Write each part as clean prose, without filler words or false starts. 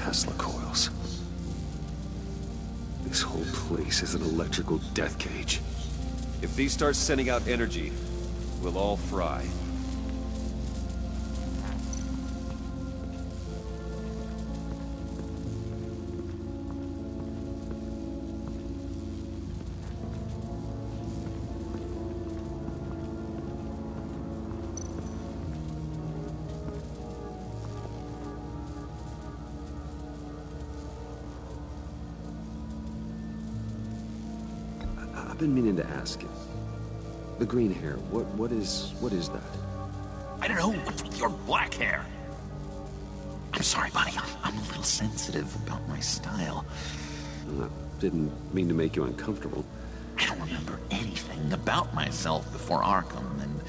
Tesla coils. This whole place is an electrical death cage. If these start sending out energy, we'll all fry. I've been meaning to ask you. The green hair, what is that? I don't know. What's with your black hair? I'm sorry, buddy. I'm a little sensitive about my style. I didn't mean to make you uncomfortable. I don't remember anything about myself before Arkham, and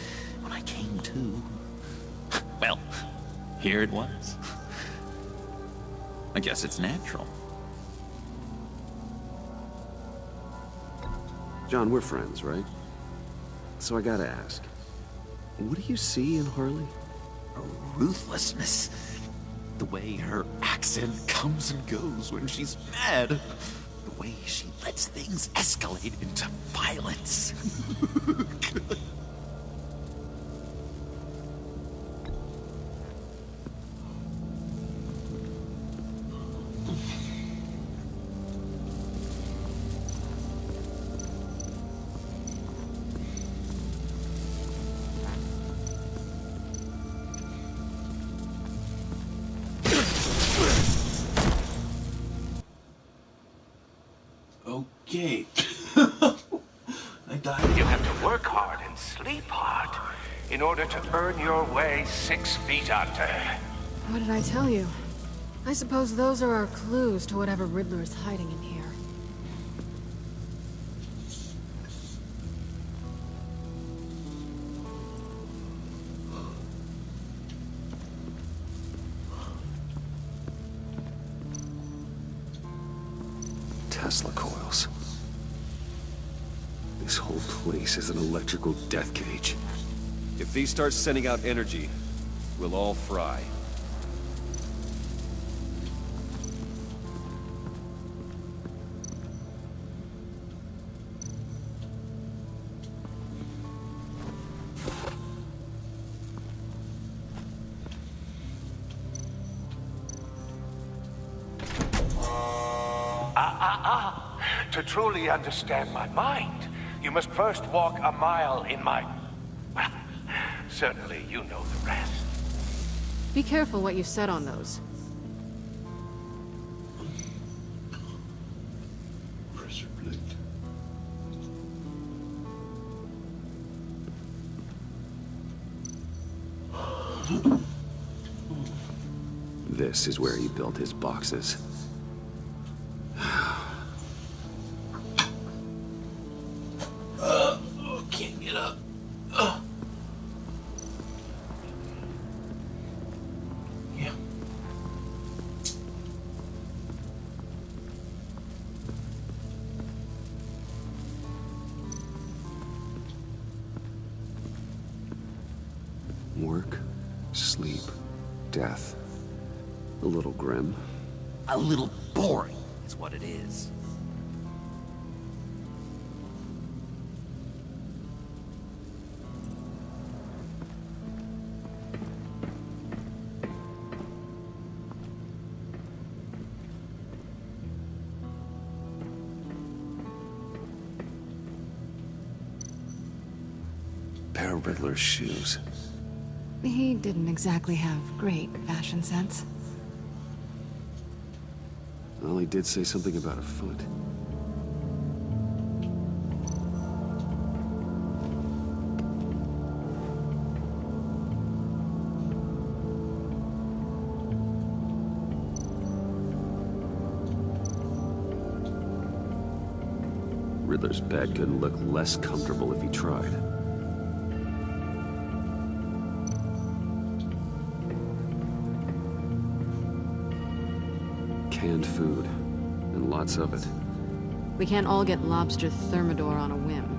when I came to, well, here it was. I guess it's natural. John, we're friends, right? So I gotta ask, what do you see in Harley? Her ruthlessness. The way her accent comes and goes when she's mad. The way she lets things escalate into violence. Okay. I died. You have to work hard and sleep hard in order to earn your way 6 feet under. What did I tell you? I suppose those are our clues to whatever Riddler is hiding in here. Tesla coils. This whole place is an electrical death cage. If these start sending out energy, we'll all fry. To truly understand my mind, you must first walk a mile in my... Well, certainly you know the rest. Be careful what you set on those. Pressure plate. This is where he built his boxes. Can't get up. Yeah. Work, sleep, death. A little grim. A little boring is what it is. Pair of Riddler's shoes. He didn't exactly have great fashion sense. Well, he did say something about a foot. Riddler's bed couldn't look less comfortable if he tried. Canned food, and lots of it. We can't all get lobster thermidor on a whim.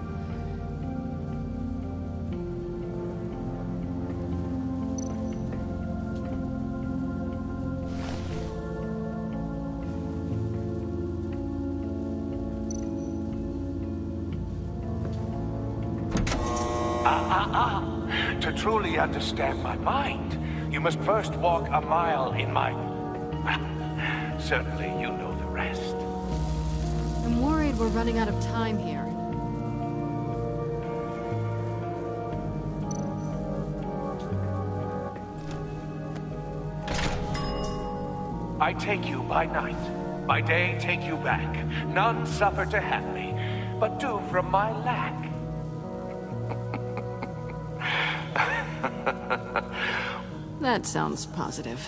To truly understand my mind, you must first walk a mile in my... Well, certainly you know the rest. I'm worried we're running out of time here. I take you by night, by day take you back. None suffer to have me, but do from my lack. That sounds positive.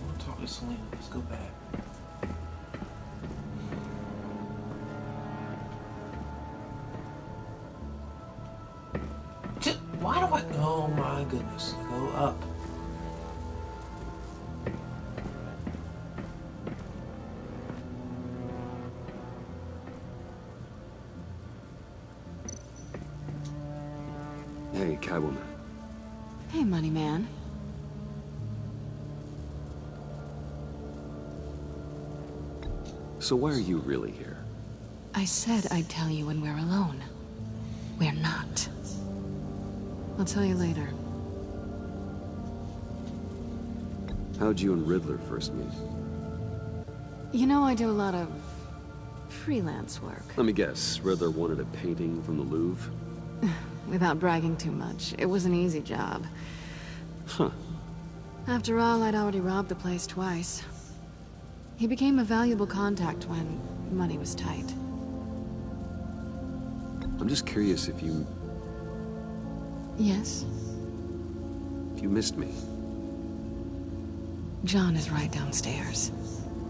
We'll talk to Selena. Let's go back. Why do I... Oh my goodness. Go up. Hey, Catwoman. Hey, money man. So why are you really here? I said I'd tell you when we're alone. We're not. I'll tell you later. How'd you and Riddler first meet? You know I do a lot of... freelance work. Let me guess, Riddler wanted a painting from the Louvre? Without bragging too much, it was an easy job. Huh. After all, I'd already robbed the place twice. He became a valuable contact when money was tight. I'm just curious if you Yes? missed me. John is right downstairs.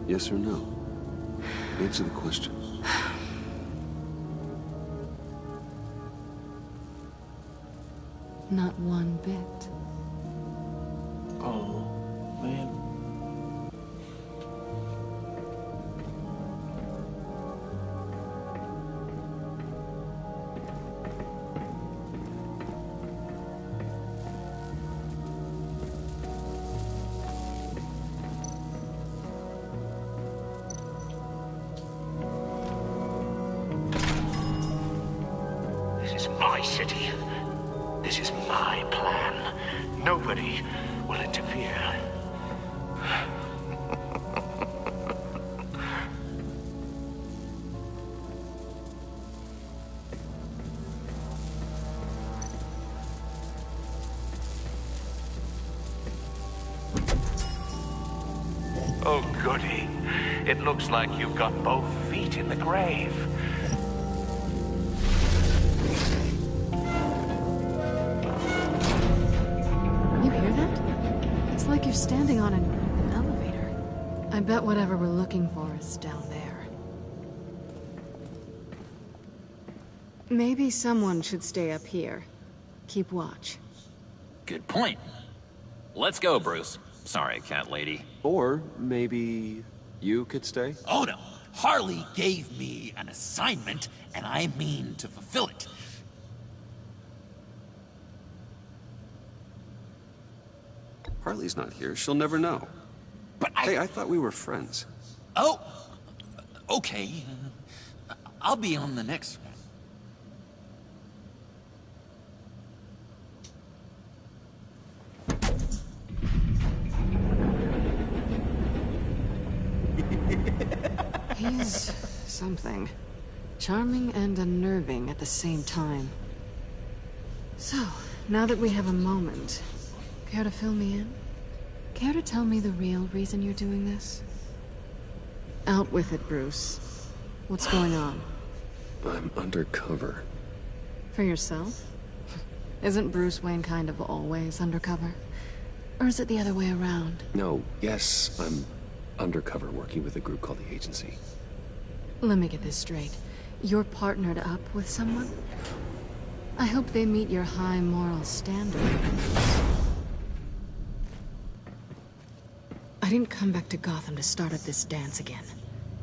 Yes or no? Answer the question. Not one bit. Oh, man. This is my city. This is my plan. Nobody will interfere. Oh, goody. It looks like you've got both feet in the grave. You hear that? It's like you're standing on an elevator. I bet whatever we're looking for is down there. Maybe someone should stay up here. Keep watch. Good point. Let's go, Bruce. Sorry, cat lady. Or maybe you could stay? Oh no, Harley gave me an assignment, and I mean to fulfill it. Harley's not here. She'll never know. But Hey, I thought we were friends. Oh, okay. I'll be on the next one. He's something. Charming and unnerving at the same time. So, now that we have a moment, care to fill me in? Care to tell me the real reason you're doing this? Out with it, Bruce. What's going on? I'm undercover. For yourself? Isn't Bruce Wayne kind of always undercover? Or is it the other way around? No, yes, I'm undercover working with a group called the Agency. Let me get this straight. You're partnered up with someone? I hope they meet your high moral standard. I didn't come back to Gotham to start up this dance again.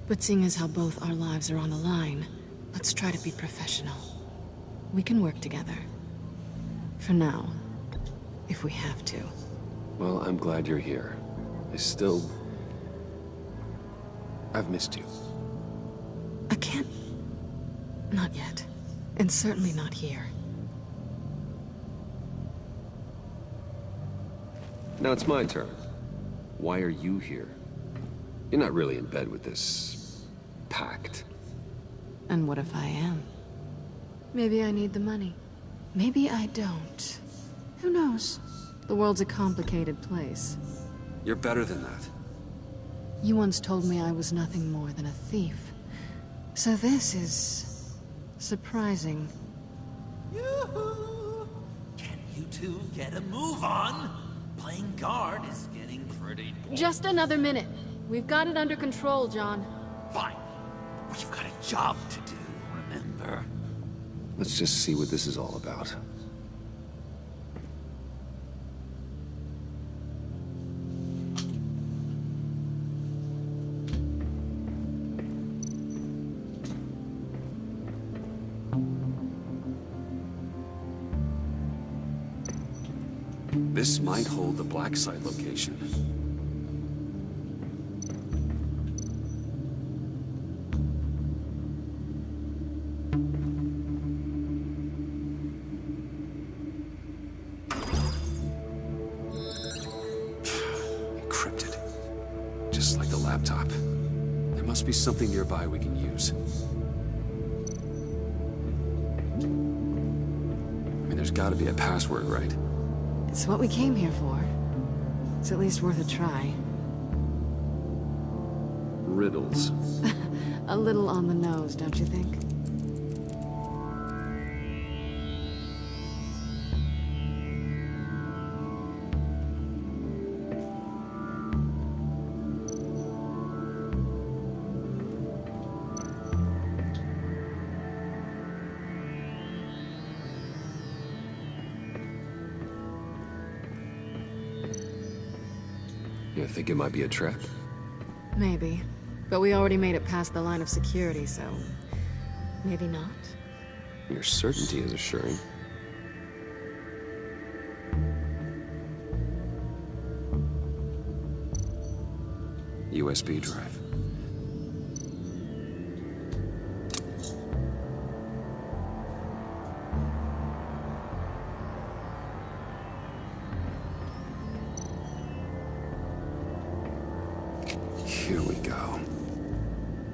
But seeing as how both our lives are on the line, let's try to be professional. We can work together. For now. If we have to. Well, I'm glad you're here. I've missed you. I can't... Not yet. And certainly not here. Now it's my turn. Why are you here? You're not really in bed with this... pact. And what if I am? Maybe I need the money. Maybe I don't. Who knows? The world's a complicated place. You're better than that. You once told me I was nothing more than a thief. So this is... surprising. Yoo-hoo! Can you two get a move on? Playing guard is getting pretty... Just another minute. We've got it under control, John. Fine. We've got a job to do, remember? Let's just see what this is all about. This might hold the black site location. Encrypted. Just like the laptop. There must be something nearby we can use. I mean, there's gotta be a password, right? It's what we came here for. It's at least worth a try. Riddles. A little on the nose, don't you think? You think it might be a trap? Maybe. But we already made it past the line of security, so... maybe not? Your certainty is assuring. USB drive. Here we go.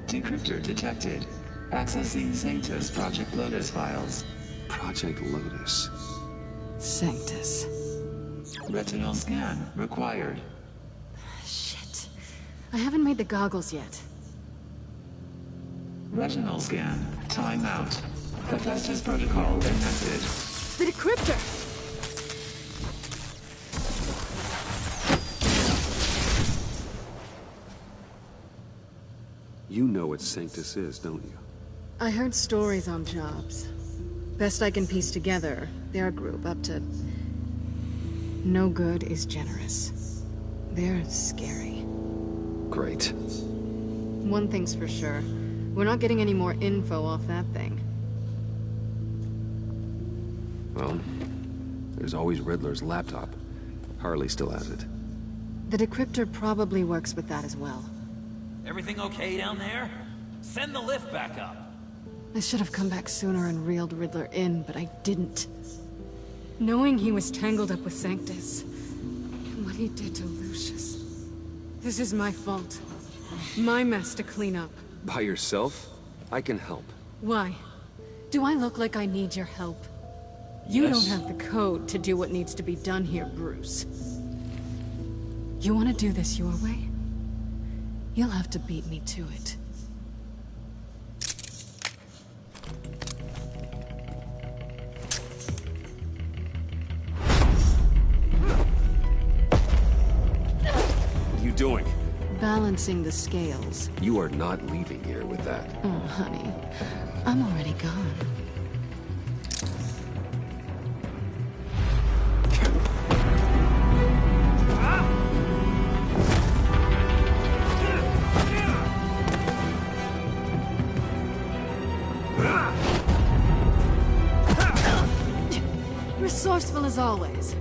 Decryptor detected. Accessing Sanctus Project Lotus files. Project Lotus. Sanctus. Retinal scan required. Shit. I haven't made the goggles yet. Retinal scan. Timeout. Hephaestus protocol enacted. The decryptor! You know what Sanctus is, don't you? I heard stories on jobs. Best I can piece together, they're a group up to... no good is generous. They're scary. Great. One thing's for sure. We're not getting any more info off that thing. Well, there's always Riddler's laptop. Harley still has it. The decryptor probably works with that as well. Everything okay down there? Send the lift back up. I should have come back sooner and reeled Riddler in, but I didn't. Knowing he was tangled up with Sanctus, and what he did to Lucius. This is my fault. My mess to clean up. By yourself? I can help. Why? Do I look like I need your help? You Yes. don't have the code to do what needs to be done here, Bruce. You want to do this your way? You'll have to beat me to it. What are you doing? Balancing the scales. You are not leaving here with that. Oh, honey. I'm already gone. Resourceful as always.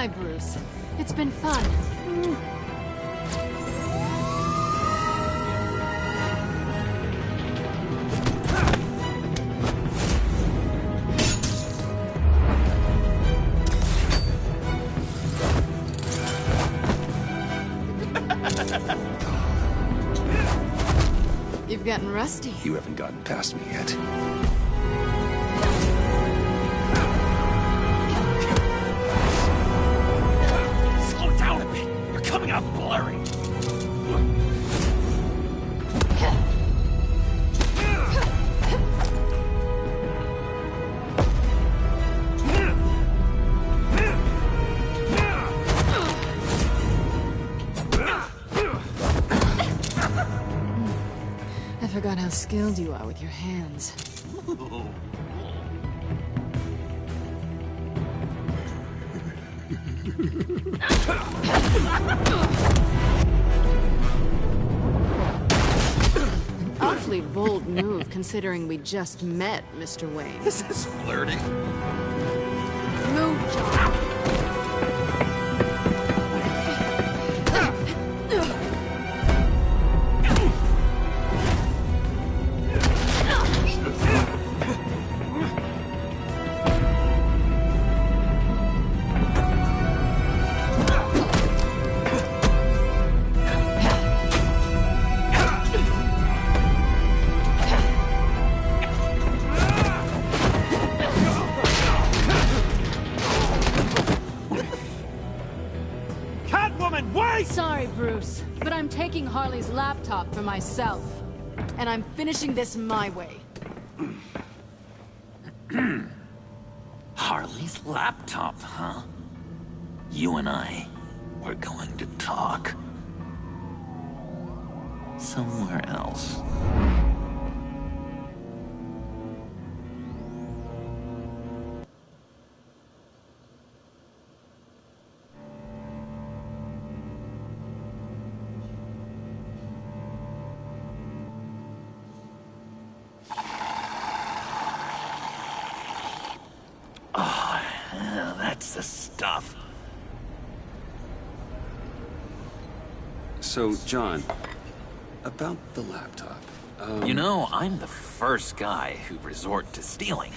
Bye, Bruce. It's been fun. You've gotten rusty. You haven't gotten past me yet. Slow down a bit. You're coming out blurry. I forgot how skilled you are with your hands. Awfully bold move, considering we just met, Mr. Wayne. This is flirting. Move, John. Sorry, Bruce, but I'm taking Harley's laptop for myself. And I'm finishing this my way. Harley's laptop, huh? You and I, we're going to talk. Somewhere else. That's the stuff. So, John, about the laptop. You know, I'm the first guy who resort to stealing.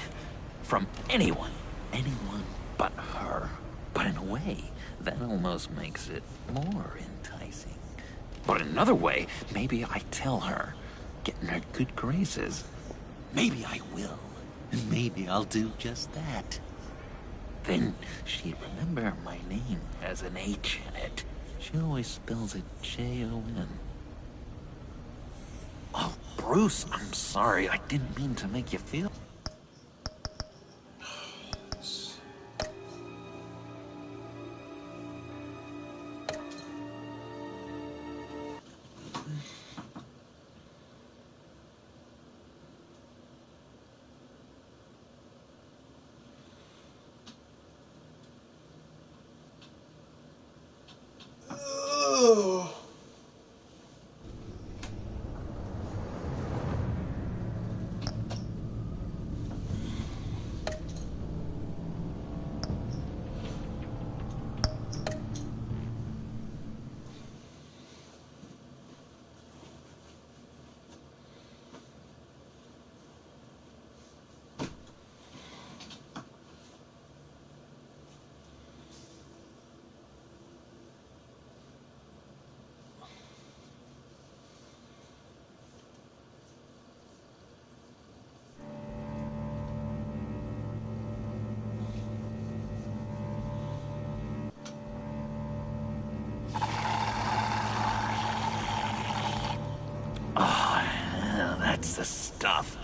From anyone. Anyone but her. But in a way, that almost makes it more enticing. But another way, maybe I tell her. Get in her good graces. Maybe I will. And maybe I'll do just that. Then she'd remember my name has an H in it. She always spells it Jon. Oh, Bruce, I'm sorry. I didn't mean to make you feel... That's the stuff.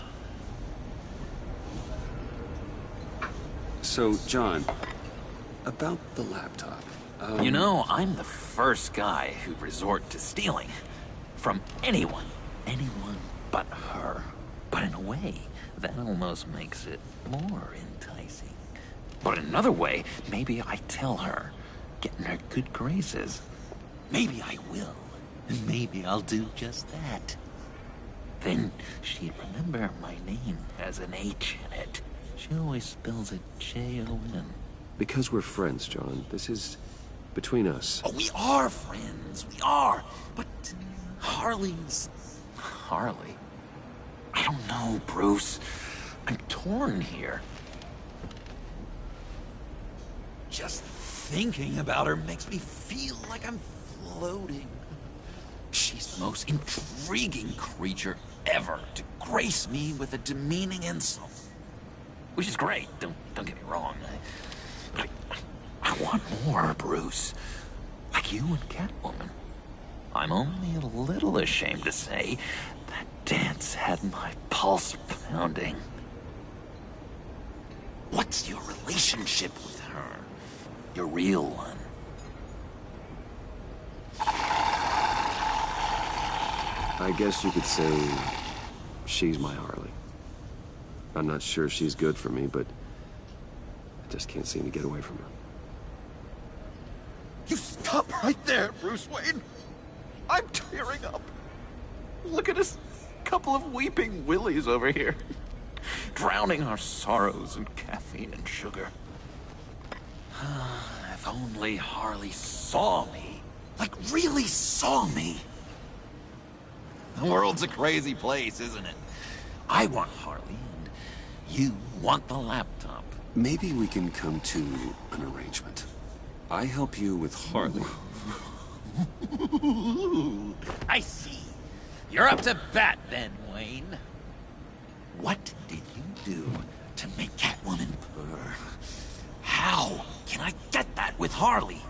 So, John, about the laptop. You know, I'm the first guy who resort to stealing. From anyone. Anyone but her. But in a way, that almost makes it more enticing. But another way, maybe I tell her. Get in her good graces. Maybe I will. And maybe I'll do just that. Then she'd remember my name has an H in it. She always spells it Jon. Because we're friends, John. This is between us. Oh, we are friends. We are. But Harley's... Harley? I don't know, Bruce. I'm torn here. Just thinking about her makes me feel like I'm floating. She's the most intriguing creature ever to grace me with a demeaning insult. Which is great, don't get me wrong. But I want more, Bruce. Like you and Catwoman. I'm only a little ashamed to say that dance had my pulse pounding. What's your relationship with her? Your real one? I guess you could say she's my Harley. I'm not sure she's good for me, but I just can't seem to get away from her. You stop right there, Bruce Wayne. I'm tearing up. Look at us, couple of weeping willies over here. Drowning our sorrows in caffeine and sugar. If only Harley saw me. Like, really saw me. The world's a crazy place, isn't it? I want Harley, and you want the laptop. Maybe we can come to an arrangement. I help you with Harley. I see. You're up to bat then, Wayne. What did you do to make Catwoman purr? How can I get that with Harley?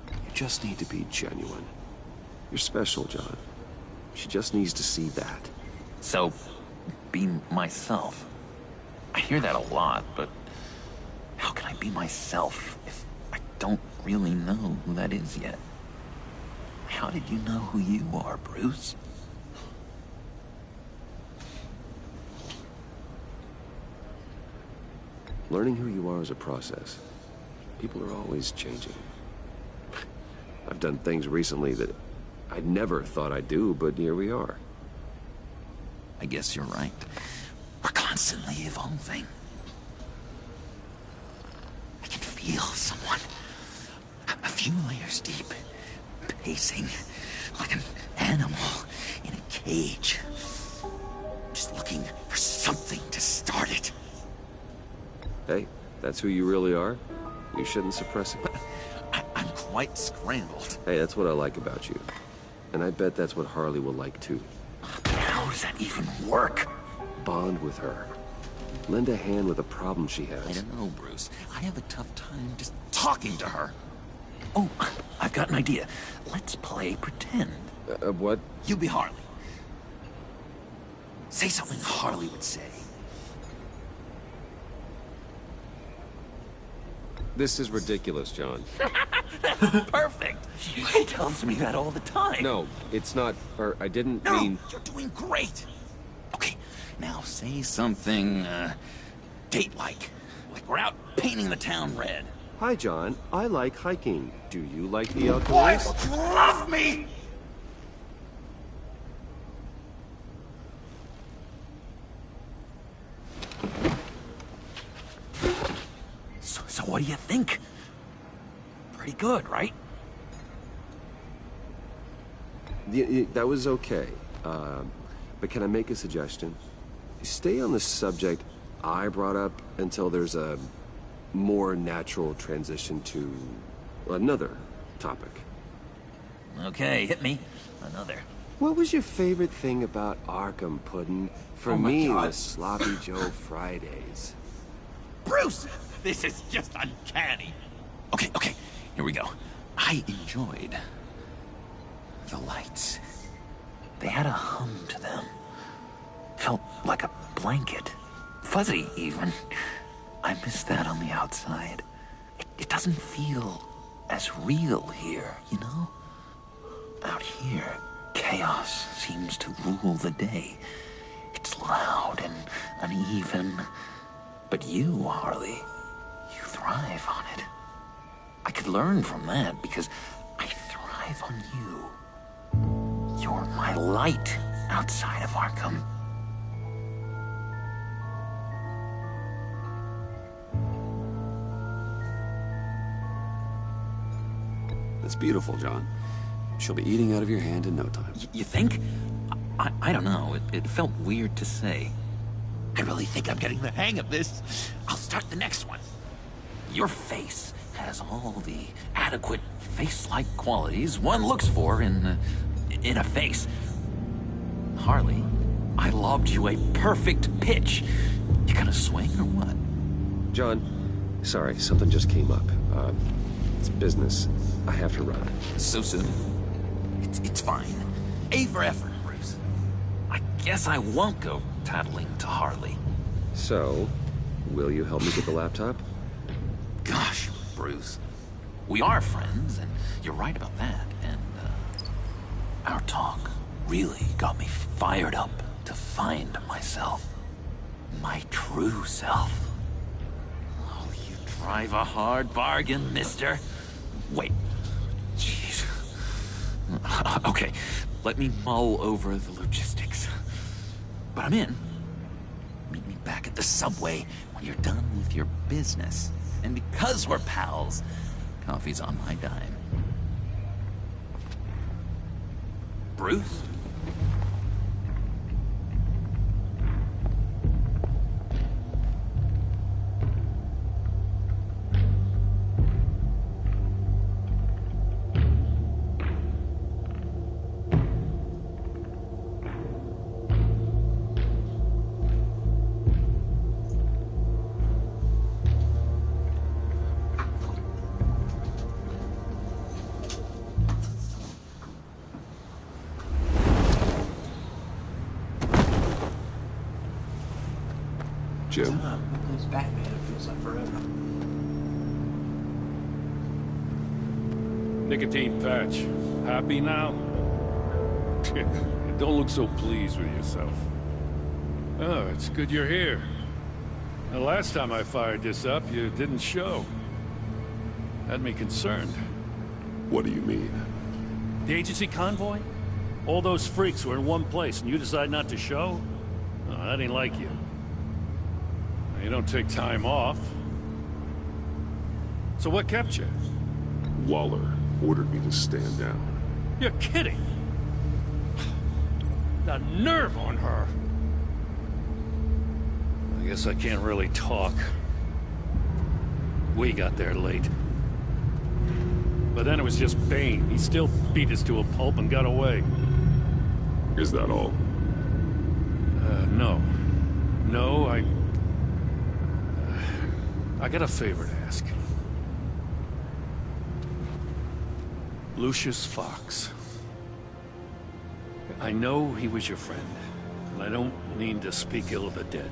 You just need to be genuine. You're special, John. She just needs to see that. So, be myself. I hear that a lot, but how can I be myself if I don't really know who that is yet? How did you know who you are, Bruce? Learning who you are is a process. People are always changing. I've done things recently that I never thought I'd do, but here we are. I guess you're right. We're constantly evolving. I can feel someone a few layers deep, pacing like an animal in a cage, just looking for something to start it. Hey, that's who you really are. You shouldn't suppress it. I'm quite scrambled. Hey, that's what I like about you. And I bet that's what Harley will like too. But how does that even work? Bond with her. Lend a hand with a problem she I has. don't know, Bruce. I have a tough time just talking to her. Oh, I've got an idea. Let's play pretend. What? You be Harley. Say something Harley would say. This is ridiculous, John. Perfect. She tells me that all the time. No, it's not, or I didn't No, mean... you're doing great. Okay, now say something, date-like. Like we're out painting the town red. Hi, John. I like hiking. Do you like the Why outdoors? don't you love me? So what do you think? Pretty good, right? That was okay. But can I make a suggestion? Stay on the subject I brought up until there's a more natural transition to another topic. Okay, hit me. Another. What was your favorite thing about Arkham Puddin'? For Oh my me, it God. was Sloppy Joe Fridays. Bruce! This is just uncanny. Okay, here we go. I enjoyed the lights. They had a hum to them. Felt like a blanket. Fuzzy, even. I miss that on the outside. It doesn't feel as real here, you know? Out here, chaos seems to rule the day. It's loud and uneven. But you, Harley, you thrive on it. I could learn from that because I thrive on you. You're my light outside of Arkham. That's beautiful, John. She'll be eating out of your hand in no time. You think? I don't know. It felt weird to say. I really think I'm getting the hang of this. I'll start the next one. Your face has all the adequate face-like qualities one looks for in a face. Harley, I lobbed you a perfect pitch. You gonna swing or what? John, sorry, something just came up. It's business. I have to run. So soon? It's fine. A for effort, Bruce. I guess I won't go tattling to Harley. So, will you help me get the laptop? Gosh, Bruce. We are friends, and you're right about that. And, our talk really got me fired up to find myself. My true self. Oh, you drive a hard bargain, mister. Wait. Jeez. Okay, let me mull over the logistics. But I'm in. Meet me back at the subway when you're done with your business. And because we're pals, coffee's on my dime. Bruce? Jim? It's Batman, it feels like forever. Nicotine patch. Happy now? Don't look so pleased with yourself. Oh, it's good you're here. The last time I fired this up, you didn't show. Had me concerned. What do you mean? The agency convoy? All those freaks were in one place and you decide not to show? Oh, that ain't like you. You don't take time off. So what kept you? Waller ordered me to stand down. You're kidding! The nerve on her! I guess I can't really talk. We got there late. But then it was just Bane. He still beat us to a pulp and got away. Is that all? No. No, I got a favor to ask. Lucius Fox. I know he was your friend, and I don't mean to speak ill of the dead.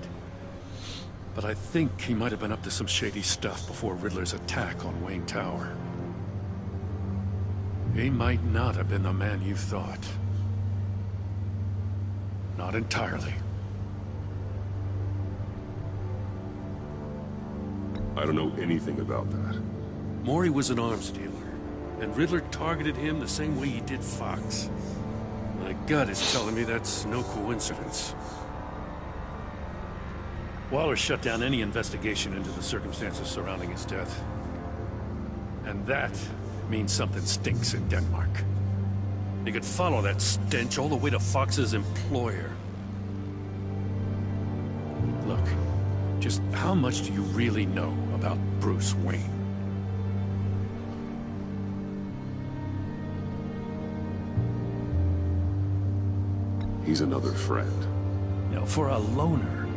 But I think he might have been up to some shady stuff before Riddler's attack on Wayne Tower. He might not have been the man you thought. Not entirely. I don't know anything about that. Maury was an arms dealer, and Riddler targeted him the same way he did Fox. My gut is telling me that's no coincidence. Waller shut down any investigation into the circumstances surrounding his death. And that means something stinks in Denmark. You could follow that stench all the way to Fox's employer. Look, just how much do you really know about Bruce Wayne? He's another friend. You know, for a loner,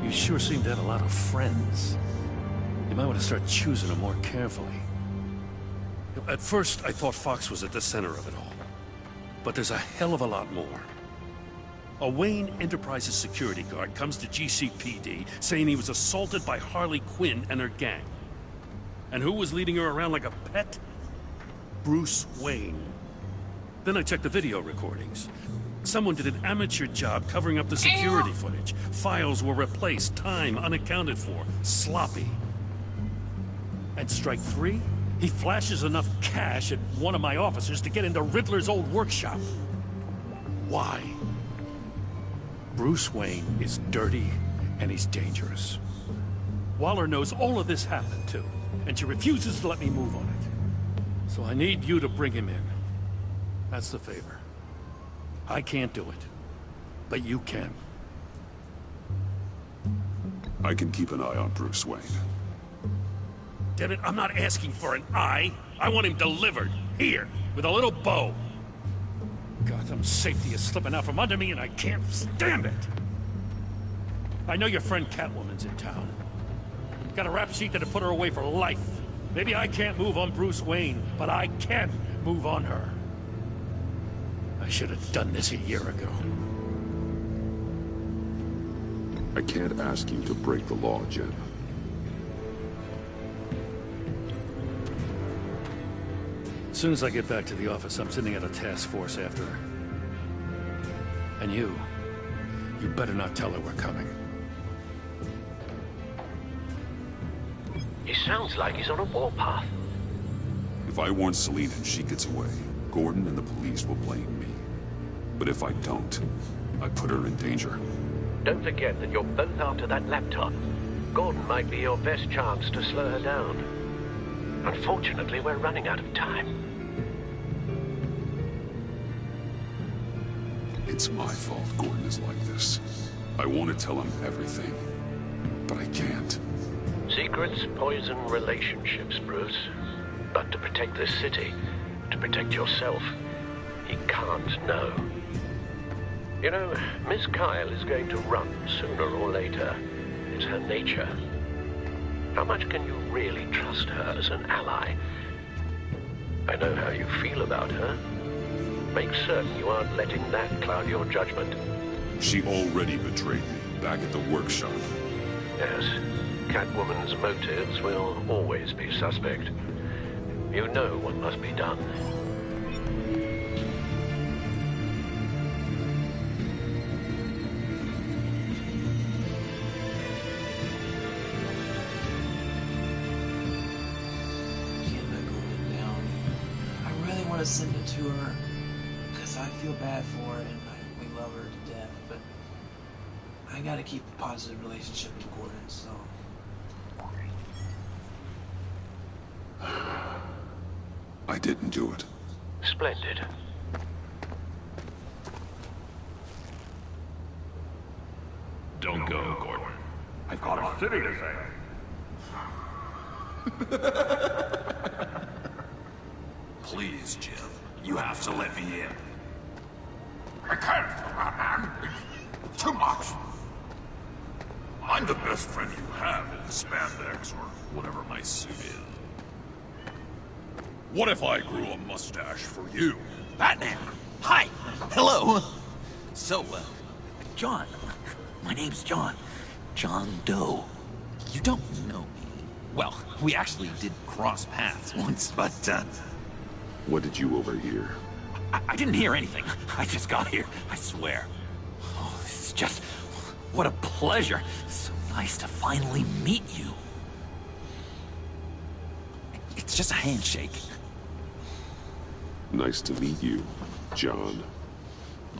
you sure seem to have a lot of friends. You might want to start choosing them more carefully. You know, at first, I thought Fox was at the center of it all. But there's a hell of a lot more. A Wayne Enterprises security guard comes to GCPD saying he was assaulted by Harley Quinn and her gang. And who was leading her around like a pet? Bruce Wayne. Then I checked the video recordings. Someone did an amateur job covering up the security footage. Files were replaced, time unaccounted for, sloppy. At strike 3, he flashes enough cash at one of my officers to get into Riddler's old workshop. Why? Bruce Wayne is dirty and he's dangerous. Waller knows all of this happened too, and she refuses to let me move on it. So I need you to bring him in. That's the favor. I can't do it, but you can. I can keep an eye on Bruce Wayne. Damn it, I'm not asking for an eye. I want him delivered. Here, with a little bow. Gotham's safety is slipping out from under me and I can't stand it. I know your friend Catwoman's in town. Got a rap sheet that'll put her away for life. Maybe I can't move on Bruce Wayne, but I can move on her. I should have done this a year ago. I can't ask you to break the law, Jen. As soon as I get back to the office, I'm sending out a task force after her. And you better not tell her we're coming. He sounds like he's on a warpath. If I warn Selina and she gets away, Gordon and the police will blame me. But if I don't, I put her in danger. Don't forget that you're both after that laptop. Gordon might be your best chance to slow her down. Unfortunately, we're running out of time. It's my fault Gordon is like this. I want to tell him everything, but I can't. Secrets poison relationships, Bruce. But to protect this city, to protect yourself, he can't know. You know, Miss Kyle is going to run sooner or later. It's her nature. How much can you really trust her as an ally? I know how you feel about her. Make certain you aren't letting that cloud your judgment. She already betrayed me back at the workshop. Yes, Catwoman's motives will always be suspect. You know what must be done. Can't let Gordon down. I really want to send it to her, because I feel bad for her and we love her to death, but I gotta keep a positive relationship with Gordon, so... I didn't do it. Splendid. Don't go, Gordon. I've got a city to save. Please, Jim. You have to let me in. I can't, man. It's too much. I'm the best friend you have in the spandex, or whatever my suit is. What if I grew a mustache for you? Batman! Hi! Hello! So, John. My name's John. John Doe. You don't know me. Well, we actually did cross paths once, but, What did you overhear? I didn't hear anything. I just got here, I swear. Oh, this is just... what a pleasure. So nice to finally meet you. It's just a handshake. Nice to meet you, John.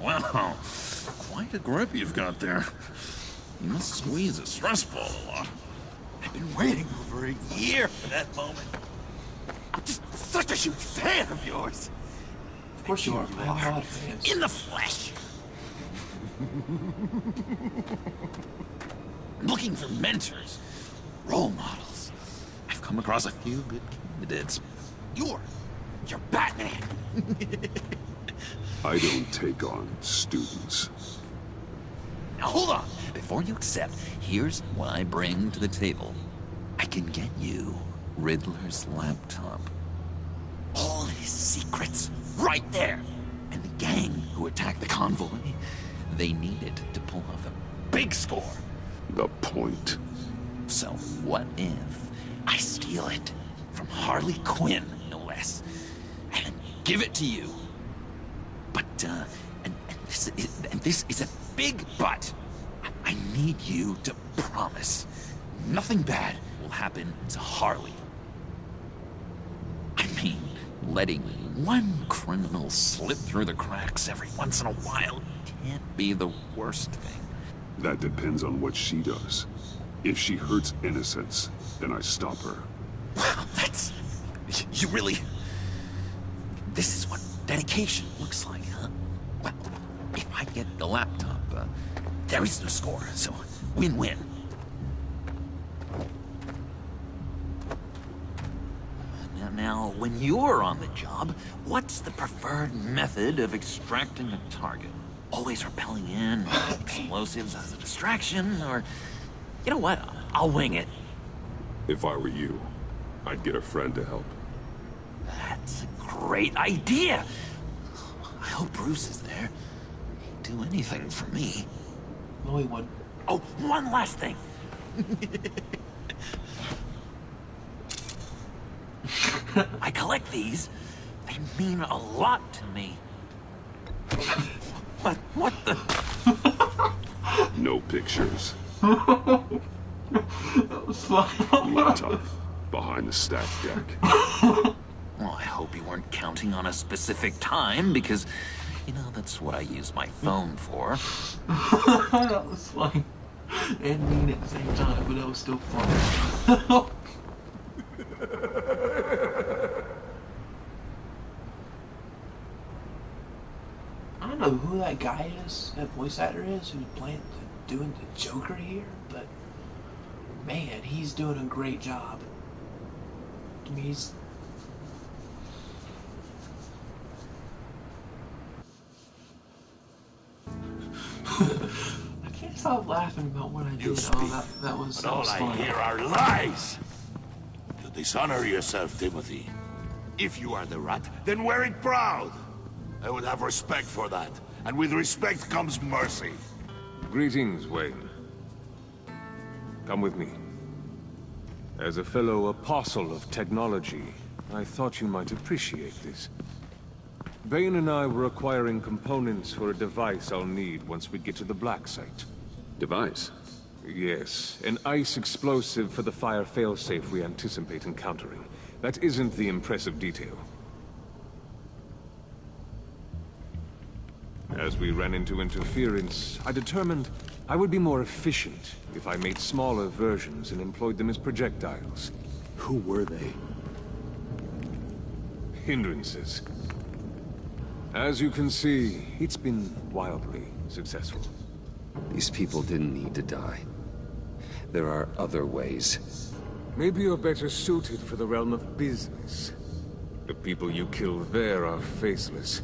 Wow, quite a grip you've got there. You must squeeze a stress ball a lot. I've been waiting over a year for that moment. I'm just such a huge fan of yours. Of course you are, man. Hard fans. In the flesh. I'm looking for mentors, role models. I've come across a few good candidates. You're Batman. I don't take on students. Now hold on. Before you accept, here's what I bring to the table. I can get you Riddler's laptop. All his secrets, right there. And the gang who attacked the convoy, they needed to pull off a big score. The point. So what if I steal it from Harley Quinn, no less, and give it to you? But, and this is a big but. I need you to promise nothing bad will happen to Harley. I mean, letting one criminal slip through the cracks every once in a while can't be the worst thing. That depends on what she does. If she hurts innocents, then I stop her. Wow, that's... You really... This is what dedication looks like, huh? Well, if I get the laptop, there is no score, so win-win. Now, when you're on the job, what's the preferred method of extracting a target? Always rappelling in, explosives as a distraction, or... You know what? I'll wing it. If I were you, I'd get a friend to help. That's a great idea! I hope Bruce is there. He'd do anything for me. No, he wouldn't. Oh, one last thing! I collect these. They mean a lot to me. But what the... No pictures. That was fun. Laptop. Behind the stacked deck. Well, I hope you weren't counting on a specific time, because, you know, that's what I use my phone for. That was funny. And mean at the same time, but that was still fun. I don't know who that guy is, that voice actor is, who's doing the Joker here, but man, he's doing a great job. I mean, he's... I can't stop laughing about what I did. Oh, that was But all funny. I hear are lies! You dishonor yourself, Timothy. If you are the rat, then wear it proud! I would have respect for that, and with respect comes mercy. Greetings, Wayne. Come with me. As a fellow apostle of technology, I thought you might appreciate this. Bane and I were acquiring components for a device I'll need once we get to the Black Site. Device? Yes, an ice explosive for the fire failsafe we anticipate encountering. That isn't the impressive detail. As we ran into interference, I determined I would be more efficient if I made smaller versions and employed them as projectiles. Who were they? Hindrances. As you can see, it's been wildly successful. These people didn't need to die. There are other ways. Maybe you're better suited for the realm of business. The people you kill there are faceless.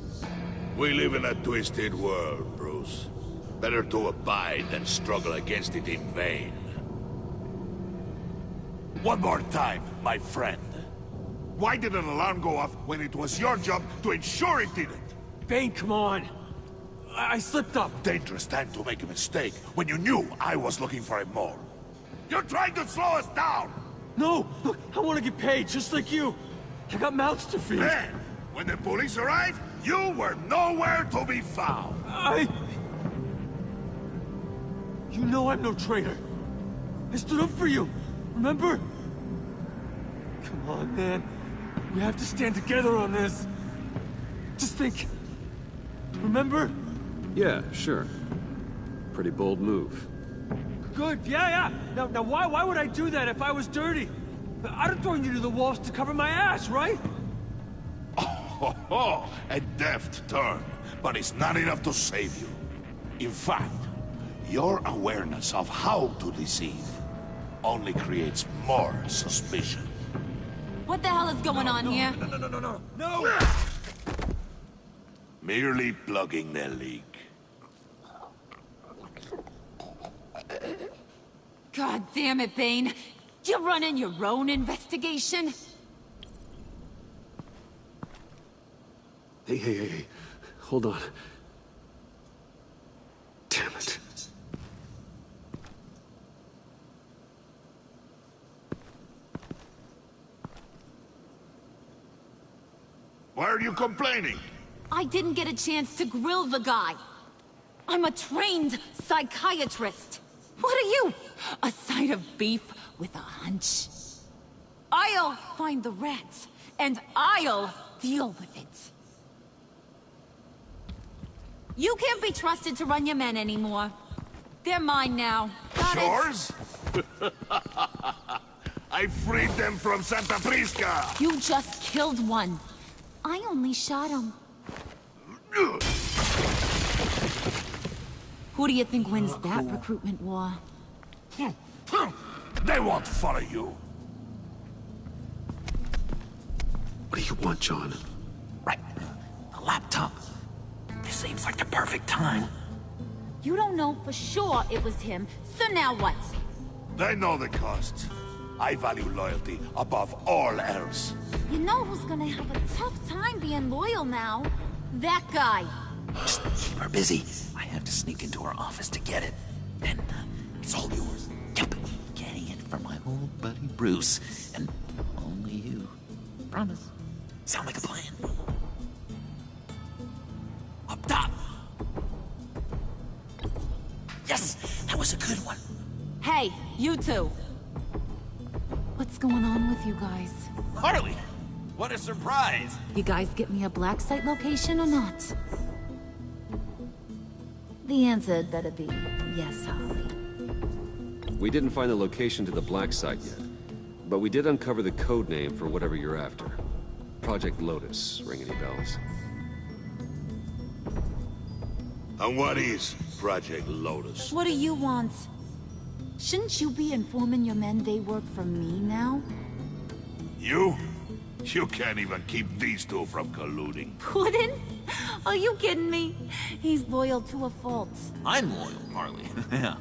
We live in a twisted world, Bruce. Better to abide than struggle against it in vain. One more time, my friend. Why did an alarm go off when it was your job to ensure it didn't? Bane, come on! I slipped up! Dangerous time to make a mistake when you knew I was looking for a mole. You're trying to slow us down! No! Look, I want to get paid, just like you! I got mouths to feed! Then, when the police arrived, you were nowhere to be found! You know I'm no traitor! I stood up for you, remember? Come on, man. We have to stand together on this. Just think. Remember? Yeah, sure. Pretty bold move. Good, yeah. Now why would I do that if I was dirty? I'd have thrown you to the walls to cover my ass, right? Oh, a deft turn, but it's not enough to save you. In fact, your awareness of how to deceive only creates more suspicion. What the hell is going on here? No! Merely plugging the leak. God damn it, Bane. You're running your own investigation? Hey. Hold on. Damn it. Why are you complaining? I didn't get a chance to grill the guy. I'm a trained psychiatrist. What are you? A side of beef with a hunch? I'll find the rats, and I'll deal with it. You can't be trusted to run your men anymore. They're mine now. Got it? Yours? I freed them from Santa Prisca! You just killed one. I only shot him. Who do you think wins that recruitment war? They won't follow you. What do you want, John? Right. A laptop. This seems like the perfect time. You don't know for sure it was him, so now what? They know the cost. I value loyalty above all else. You know who's gonna have a tough time being loyal now? That guy. Just keep her busy. I have to sneak into her office to get it. Then it's all yours. Yep. Getting it from my old buddy Bruce. And only you. Promise. Sound like a plan? Up top! Yes! That was a good one. Hey, you two. What's going on with you guys? Harley! What a surprise! You guys get me a black site location or not? The answer had better be yes, Harley. We didn't find the location to the black site yet, but we did uncover the code name for whatever you're after. Project Lotus. Ring any bells? And what is Project Lotus? What do you want? Shouldn't you be informing your men they work for me now? You? You can't even keep these two from colluding. Puddin'? Are you kidding me? He's loyal to a fault. I'm loyal, Harley. Yeah,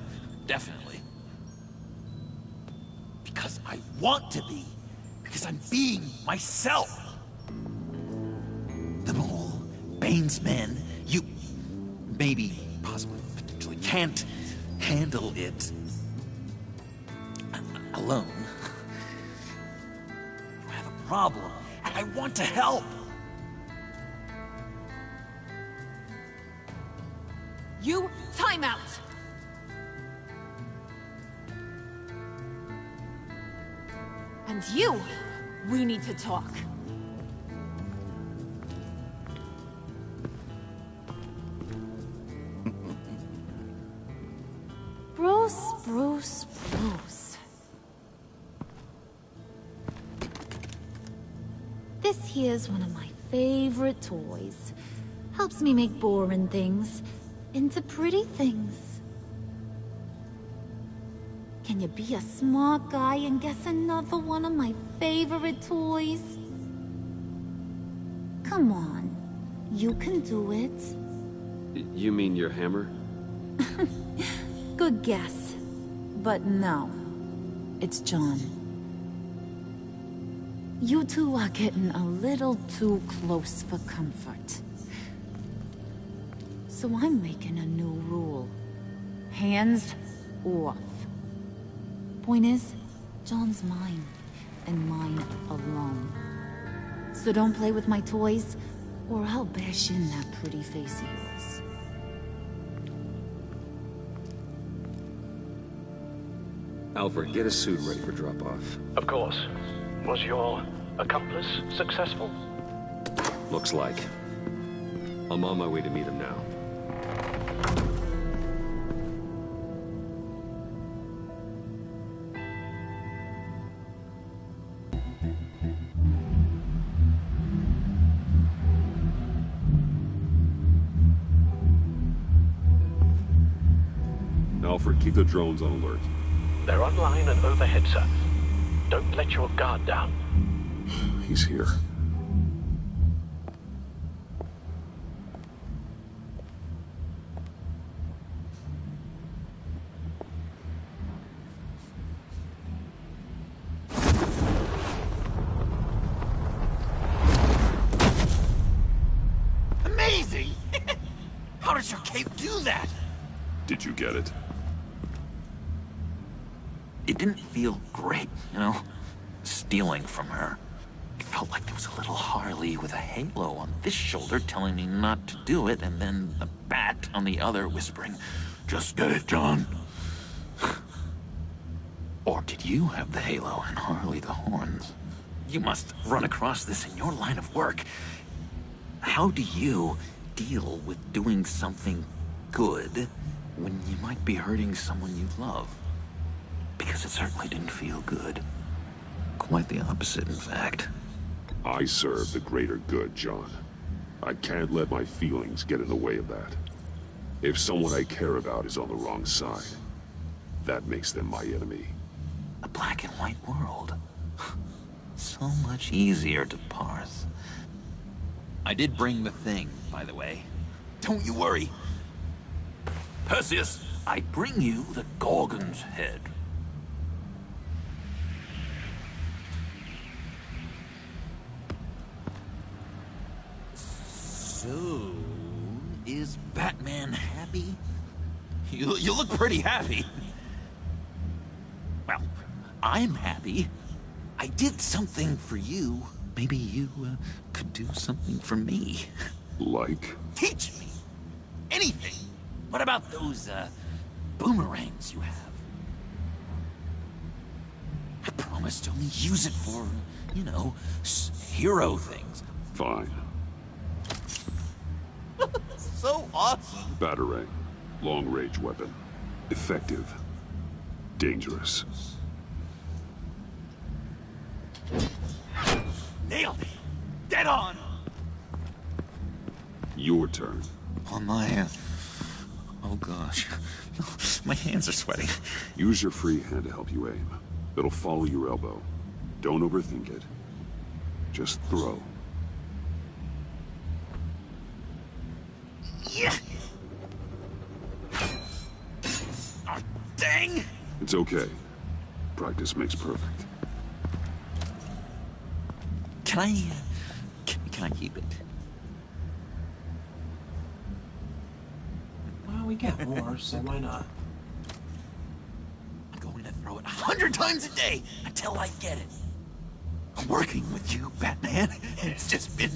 definitely. Because I want to be. Because I'm being myself. The mole, Bane's men, you maybe, possibly, potentially can't handle it alone. You have a problem, and I want to help. You, time out! And you, we need to talk. Bruce. This here's one of my favorite toys. Helps me make boring things into pretty things. Can you be a smart guy and guess another one of my favorite toys? Come on, you can do it. You mean your hammer? Good guess. But no, it's John. You two are getting a little too close for comfort. So I'm making a new rule. Hands off. Point is, John's mine, and mine alone. So don't play with my toys, or I'll bash in that pretty face of yours. Alfred, get a suit ready for drop-off. Of course. Was your accomplice successful? Looks like. I'm on my way to meet him now. Alfred, keep the drones on alert. They're online and overhead, sir. Don't let your guard down. He's here. Amazing! How does your cape do that? Did you get it? It didn't feel great, you know? Stealing from her. It felt like there was a little Harley with a halo on this shoulder telling me not to do it, and then the bat on the other whispering, "Just get it, John." Or did you have the halo and Harley the horns? You must run across this in your line of work. How do you deal with doing something good when you might be hurting someone you love? Because it certainly didn't feel good. Quite the opposite, in fact. I serve the greater good, John. I can't let my feelings get in the way of that. If someone I care about is on the wrong side, that makes them my enemy. A black and white world. So much easier to parse. I did bring the thing, by the way. Don't you worry. Perseus, I bring you the Gorgon's head. So, is Batman happy? You look pretty happy. Well, I'm happy. I did something for you. Maybe you could do something for me. Like? Teach me. Anything. What about those, boomerangs you have? I promise to only use it for, you know, hero things. Fine. So awesome. Batarang. Long-range weapon. Effective. Dangerous. Nailed it. Dead on. Your turn. On my... Oh gosh. My hands are sweating. Use your free hand to help you aim. It'll follow your elbow. Don't overthink it. Just throw. Yeah. Oh, dang. It's okay. Practice makes perfect. Can I keep it? Well, we got more, so why not? I'm going to throw it 100 times a day until I get it. I'm working with you, Batman, and it's just been...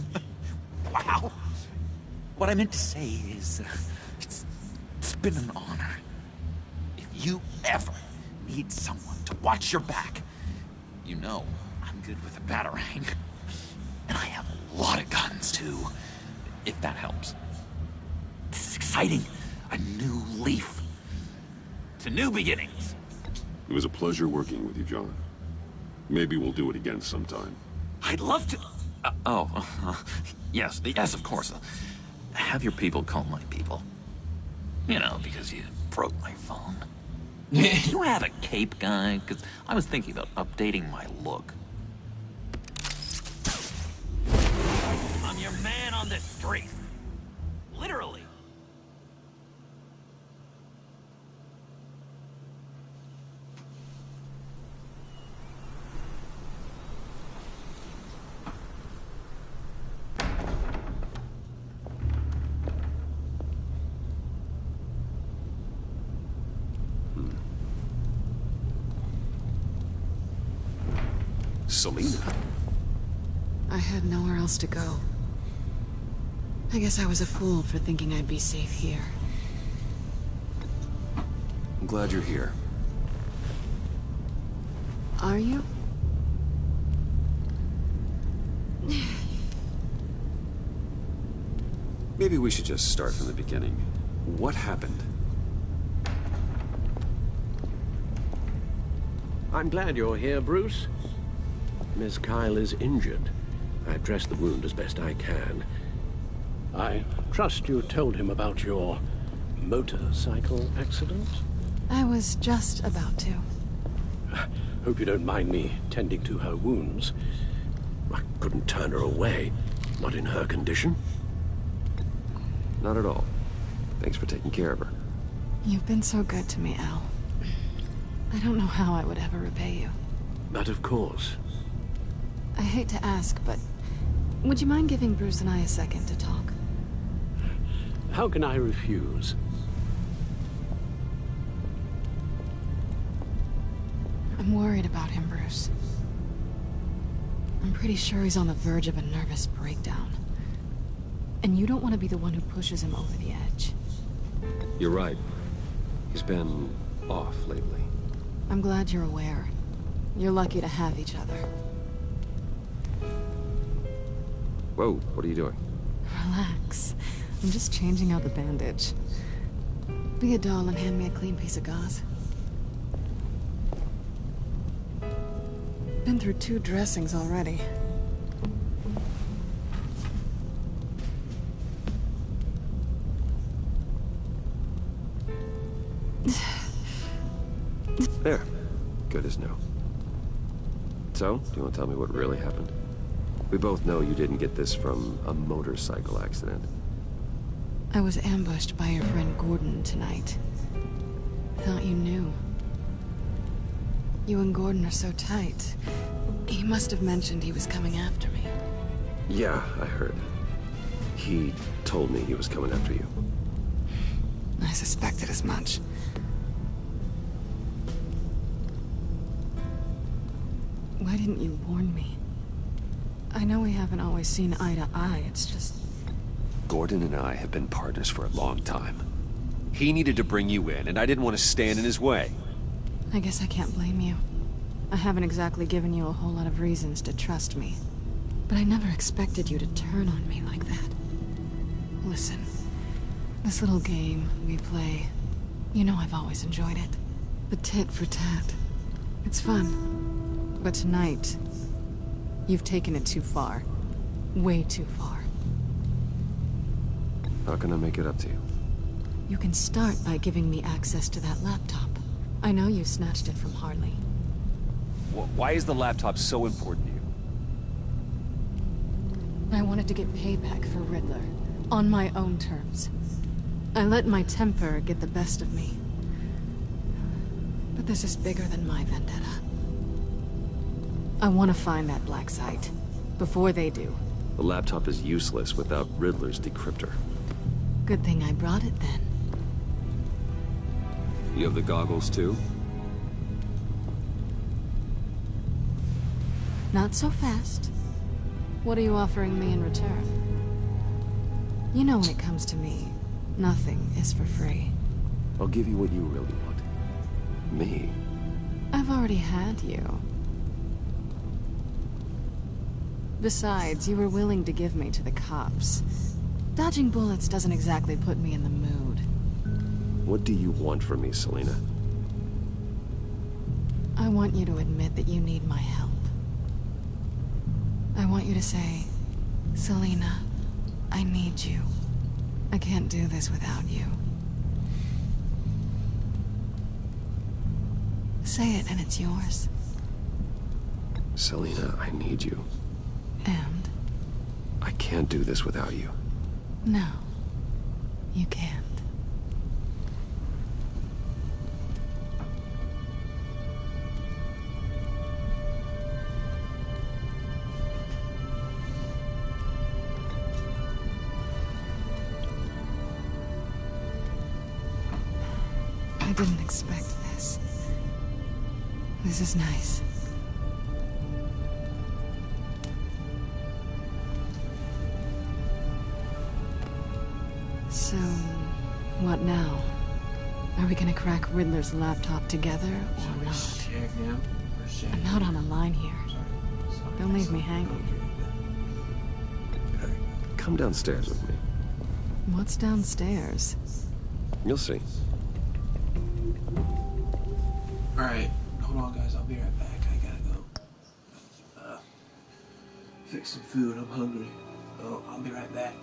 wow. What I meant to say is, it's been an honor. If you ever need someone to watch your back, you know I'm good with a batarang. And I have a lot of guns, too, if that helps. This is exciting. A new leaf. To new beginnings. It was a pleasure working with you, John. Maybe we'll do it again sometime. I'd love to... yes, of course. Have your people call my people. You know, because you broke my phone. Do you have a cape, guy? Because I was thinking about updating my look. I'm your man on the street. Literally. Selina? I had nowhere else to go. I guess I was a fool for thinking I'd be safe here. I'm glad you're here. Are you? Maybe we should just start from the beginning. What happened? I'm glad you're here, Bruce. Miss Kyle is injured. I dressed the wound as best I can. I trust you told him about your motorcycle accident? I was just about to. Hope you don't mind me tending to her wounds. I couldn't turn her away, not in her condition. Not at all. Thanks for taking care of her. You've been so good to me, Al. I don't know how I would ever repay you. But of course. I hate to ask, but would you mind giving Bruce and I a second to talk? How can I refuse? I'm worried about him, Bruce. I'm pretty sure he's on the verge of a nervous breakdown. And you don't want to be the one who pushes him over the edge. You're right. He's been off lately. I'm glad you're aware. You're lucky to have each other. Whoa, what are you doing? Relax. I'm just changing out the bandage. Be a doll and hand me a clean piece of gauze. Been through 2 dressings already. There. Good as new. So, do you want to tell me what really happened? We both know you didn't get this from a motorcycle accident. I was ambushed by your friend Gordon tonight. Thought you knew. You and Gordon are so tight. He must have mentioned he was coming after me. Yeah, I heard. He told me he was coming after you. I suspected as much. Why didn't you warn me? I know we haven't always seen eye to eye, it's just... Gordon and I have been partners for a long time. He needed to bring you in, and I didn't want to stand in his way. I guess I can't blame you. I haven't exactly given you a whole lot of reasons to trust me. But I never expected you to turn on me like that. Listen, this little game we play, you know I've always enjoyed it. The tit for tat. It's fun. But tonight, you've taken it too far. Way too far. How can I make it up to you? You can start by giving me access to that laptop. I know you snatched it from Harley. Why is the laptop so important to you? I wanted to get payback for Riddler. On my own terms. I let my temper get the best of me. But this is bigger than my vendetta. I want to find that black site. Before they do. The laptop is useless without Riddler's decryptor. Good thing I brought it then. You have the goggles too? Not so fast. What are you offering me in return? You know when it comes to me, nothing is for free. I'll give you what you really want. Me. I've already had you. Besides, you were willing to give me to the cops. Dodging bullets doesn't exactly put me in the mood. What do you want from me, Selina? I want you to admit that you need my help. I want you to say, Selina, I need you. I can't do this without you. Say it and it's yours. Selina, I need you. And? I can't do this without you. No, you can't. I didn't expect this. This is nice. So, what now? Are we gonna crack Riddler's laptop together, or not? I'm not on a line here. Don't leave me hanging. Come downstairs with me. What's downstairs? You'll see. Alright, hold on guys, I'll be right back. I gotta go fix some food, I'm hungry. Oh, I'll be right back.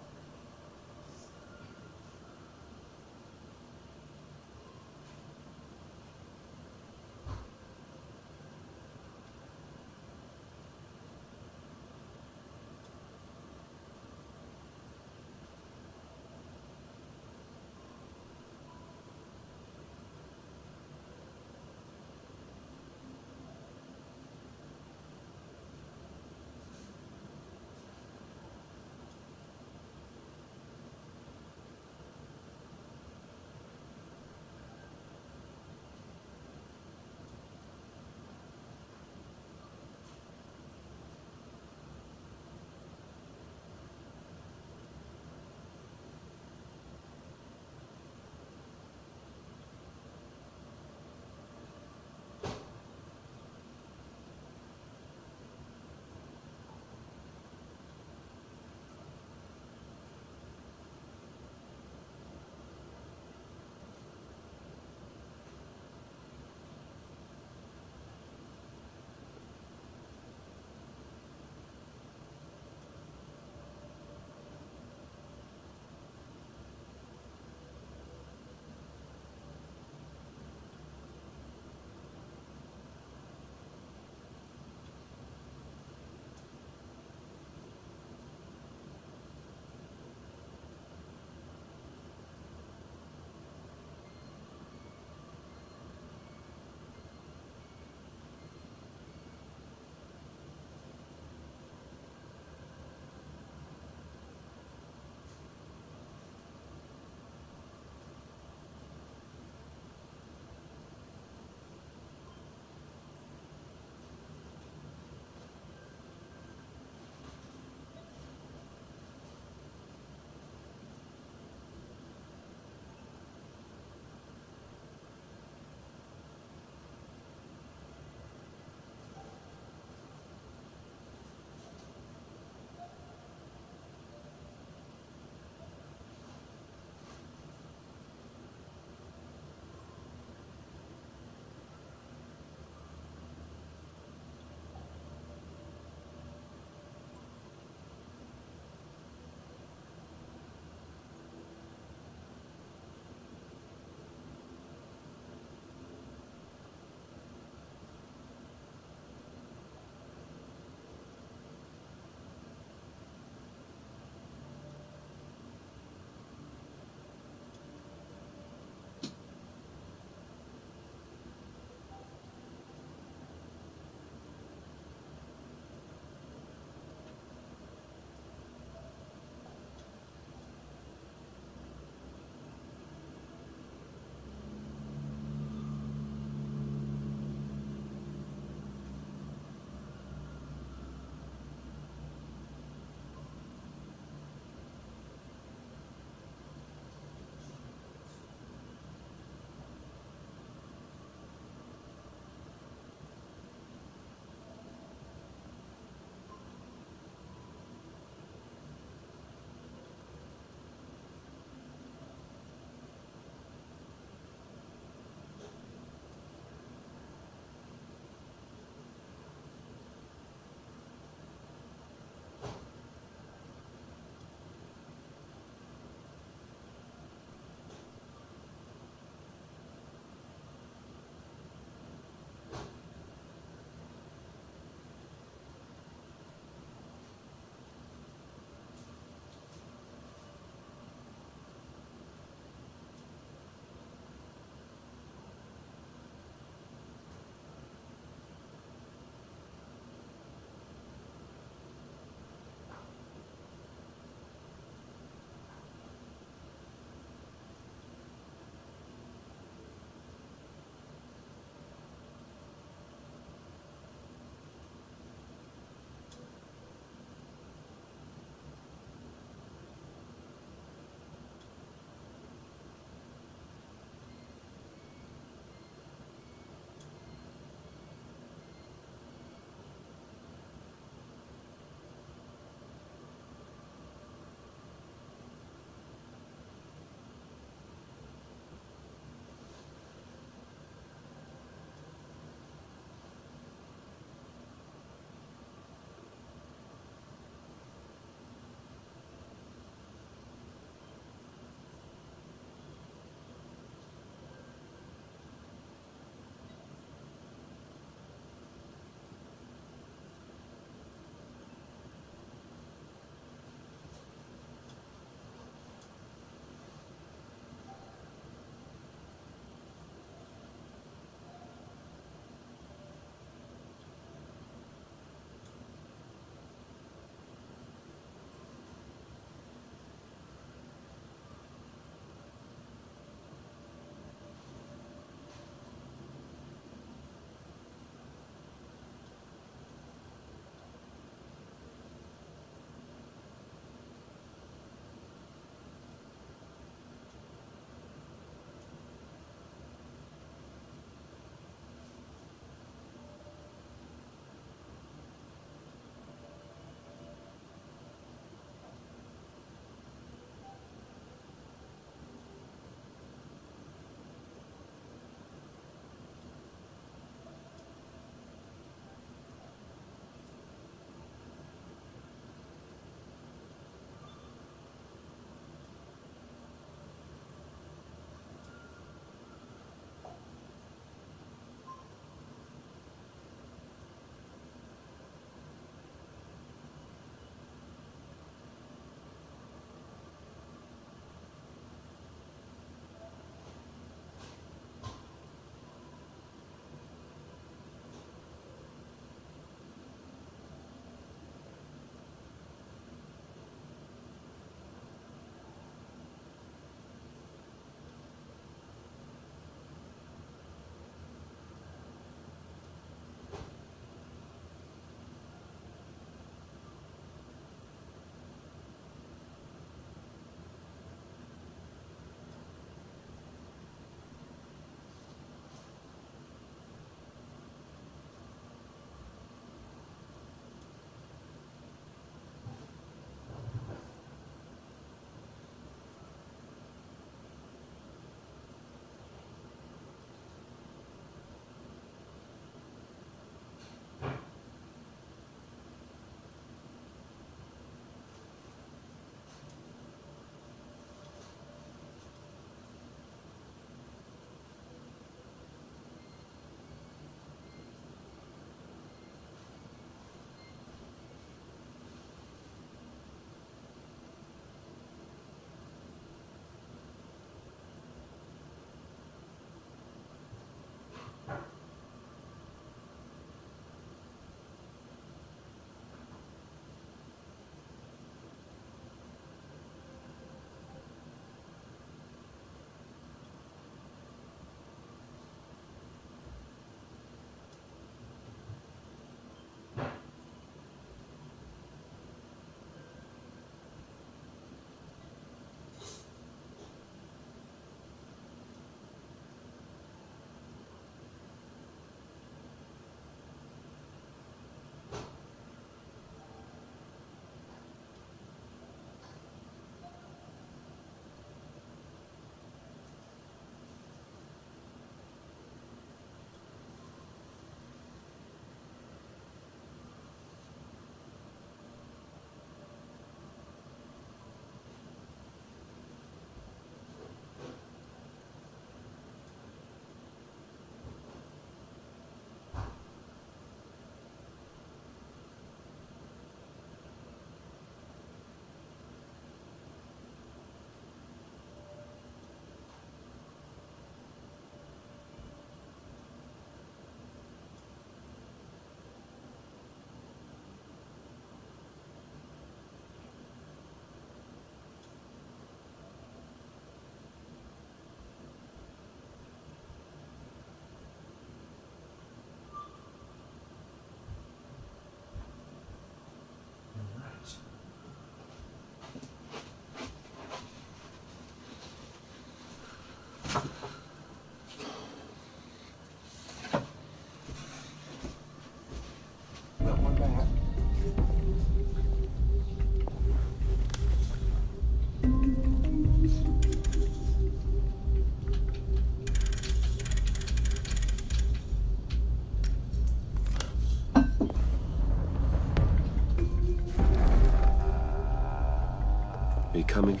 coming?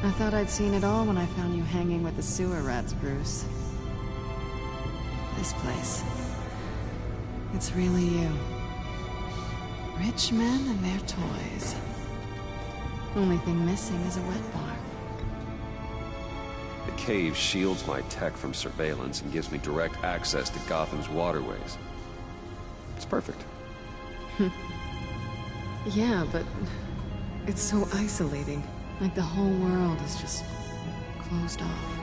I thought I'd seen it all when I found you hanging with the sewer rats, Bruce. This place. It's really you. Rich men and their toys. Only thing missing is a wet bar. The cave shields my tech from surveillance and gives me direct access to Gotham's waterways. It's perfect. Yeah, but it's so isolating. Like the whole world is just closed off.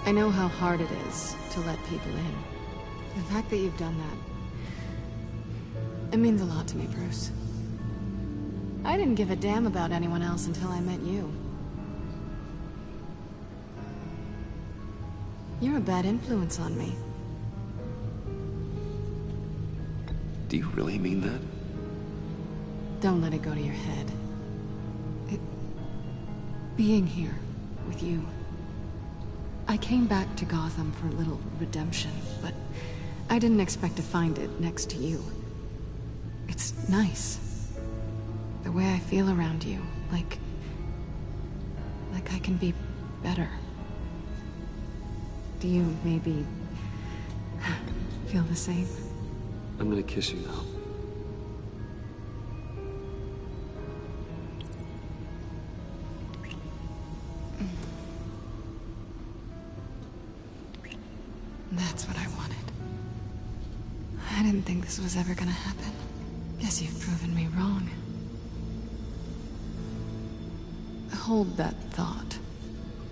I know how hard it is to let people in. The fact that you've done that, it means a lot to me, Bruce. I didn't give a damn about anyone else until I met you. You're a bad influence on me. Do you really mean that? Don't let it go to your head. Being here with you. I came back to Gotham for a little redemption, but I didn't expect to find it next to you. It's nice. The way I feel around you, like I can be better. Do you maybe feel the same? I'm gonna kiss you now. That's what I wanted. I didn't think this was ever gonna happen. Guess you've proven me wrong. Hold that thought.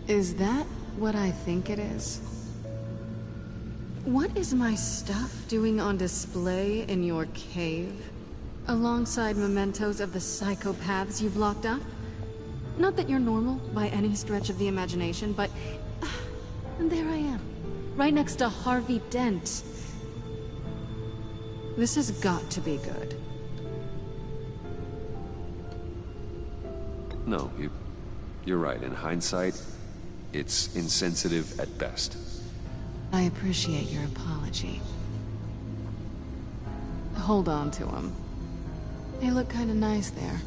Is that what I think it is? What is my stuff doing on display in your cave? Alongside mementos of the psychopaths you've locked up? Not that you're normal by any stretch of the imagination, but... and there I am. Right next to Harvey Dent. This has got to be good. No, you're right. In hindsight, it's insensitive at best. I appreciate your apology. Hold on to them. They look kind of nice there.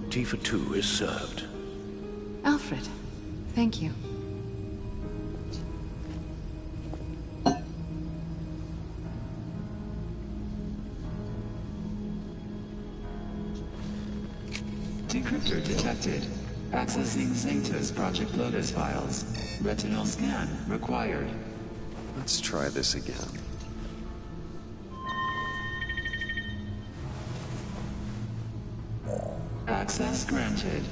Tea for two is served. Alfred, thank you. Decryptor detected. Accessing Zeta's Project Lotus files. Retinal scan required. Let's try this again. Access granted.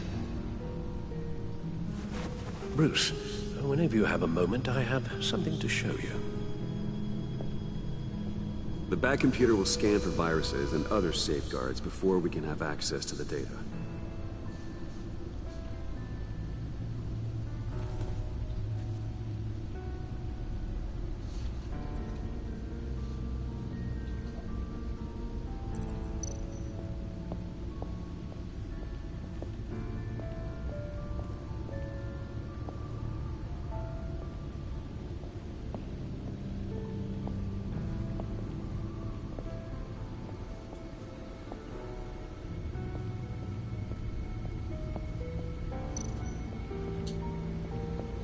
Bruce, whenever you have a moment, I have something to show you. The back computer will scan for viruses and other safeguards before we can have access to the data.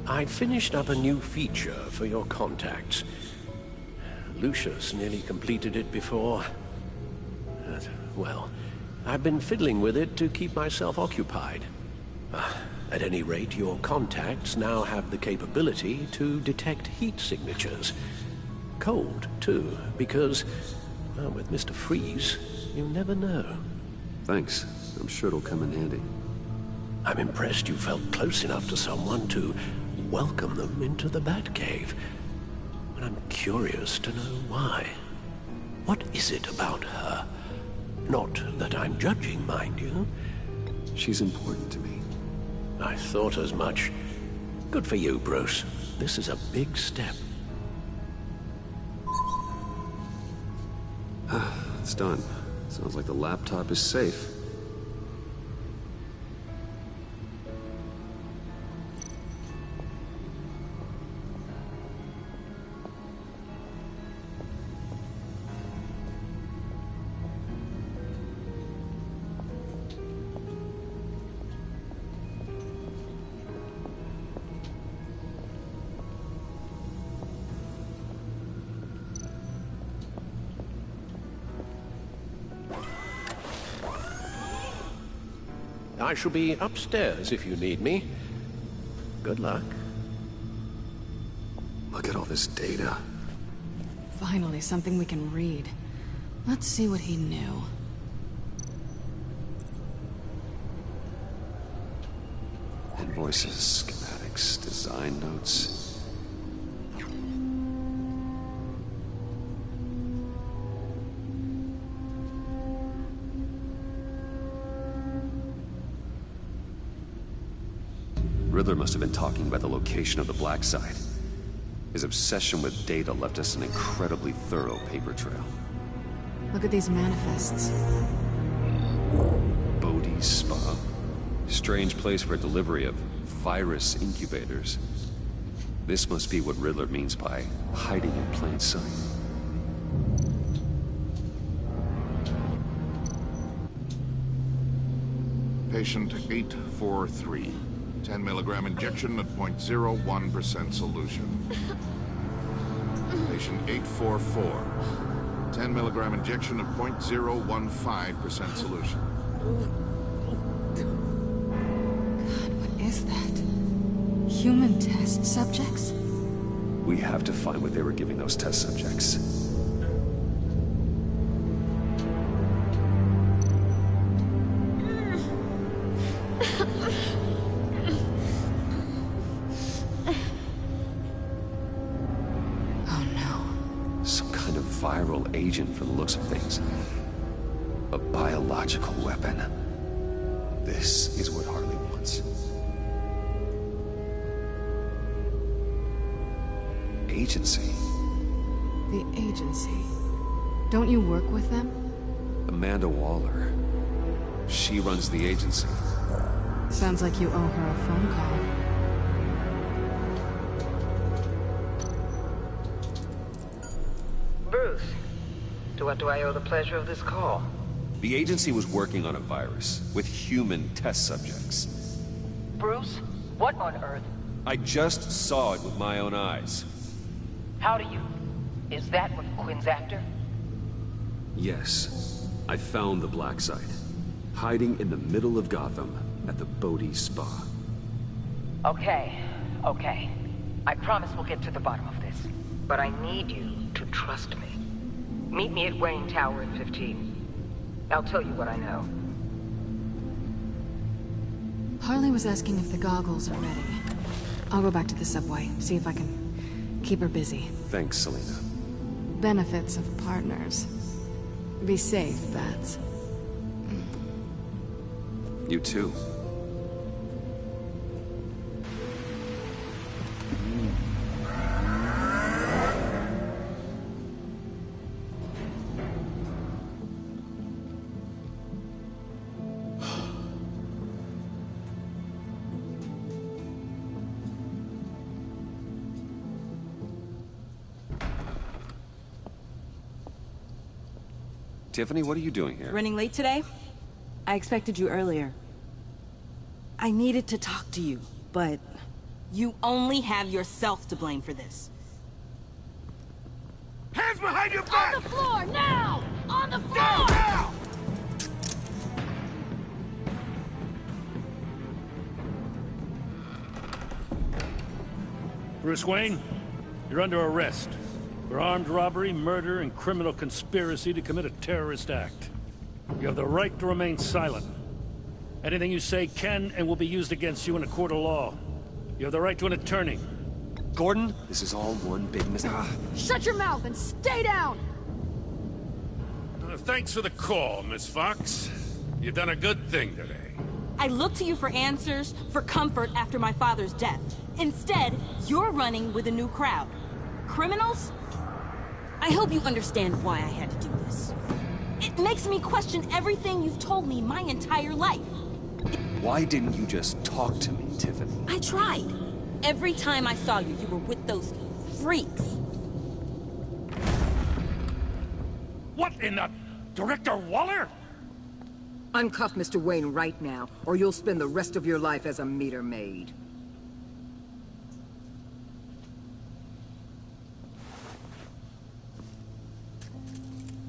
I finished up a new feature for your contacts. Lucius nearly completed it before. Well, I've been fiddling with it to keep myself occupied. At any rate, your contacts now have the capability to detect heat signatures. Cold, too, because, well, with Mr. Freeze, you never know. Thanks. I'm sure it'll come in handy. I'm impressed you felt close enough to someone to welcome them into the Batcave. But I'm curious to know why. What is it about her? Not that I'm judging, mind you. She's important to me. I thought as much. Good for you, Bruce. This is a big step. It's done. Sounds like the laptop is safe. I shall be upstairs if you need me. Good luck. Look at all this data. Finally, something we can read. Let's see what he knew. Invoices, schematics, design notes. Riddler must have been talking about the location of the black site. His obsession with data left us an incredibly thorough paper trail. Look at these manifests. Bodhi's Spa. Strange place for delivery of virus incubators. This must be what Riddler means by hiding in plain sight. Patient 843. 10 milligram injection at 0.01% solution. Patient 844. 10 milligram injection at 0.015% solution. God, what is that? Human test subjects? We have to find what they were giving those test subjects. Viral agent from the looks of things. A biological weapon. This is what Harley wants. Agency. The agency. Don't you work with them? Amanda Waller. She runs the agency. Sounds like you owe her a phone call. Bruce, to what do I owe the pleasure of this call? The agency was working on a virus with human test subjects. Bruce, what on earth? I just saw it with my own eyes. How do you... Is that what Quinn's after? Yes. I found the black site. Hiding in the middle of Gotham at the Bodhi Spa. Okay. I promise we'll get to the bottom of this. But I need you to trust me. Meet me at Wayne Tower at 15. I'll tell you what I know. Harley was asking if the goggles are ready. I'll go back to the subway, see if I can keep her busy. Thanks, Selena. Benefits of partners. Be safe, Bats. You too. Tiffany, what are you doing here? Running late today? I expected you earlier. I needed to talk to you, but you only have yourself to blame for this. Hands behind your back! On the floor, now! On the floor! Down, now! Bruce Wayne, you're under arrest for armed robbery, murder, and criminal conspiracy to commit a terrorist act. You have the right to remain silent. Anything you say can and will be used against you in a court of law. You have the right to an attorney. Gordon, this is all one big mistake. Shut your mouth and stay down! Thanks for the call, Miss Fox. You've done a good thing today. I look to you for answers, for comfort after my father's death. Instead, you're running with a new crowd. Criminals? I hope you understand why I had to do this. It makes me question everything you've told me my entire life. Why didn't you just talk to me, Tiffany? I tried. Every time I saw you, you were with those freaks. What in the... Director Waller? Uncuff Mr. Wayne right now, or you'll spend the rest of your life as a meter maid.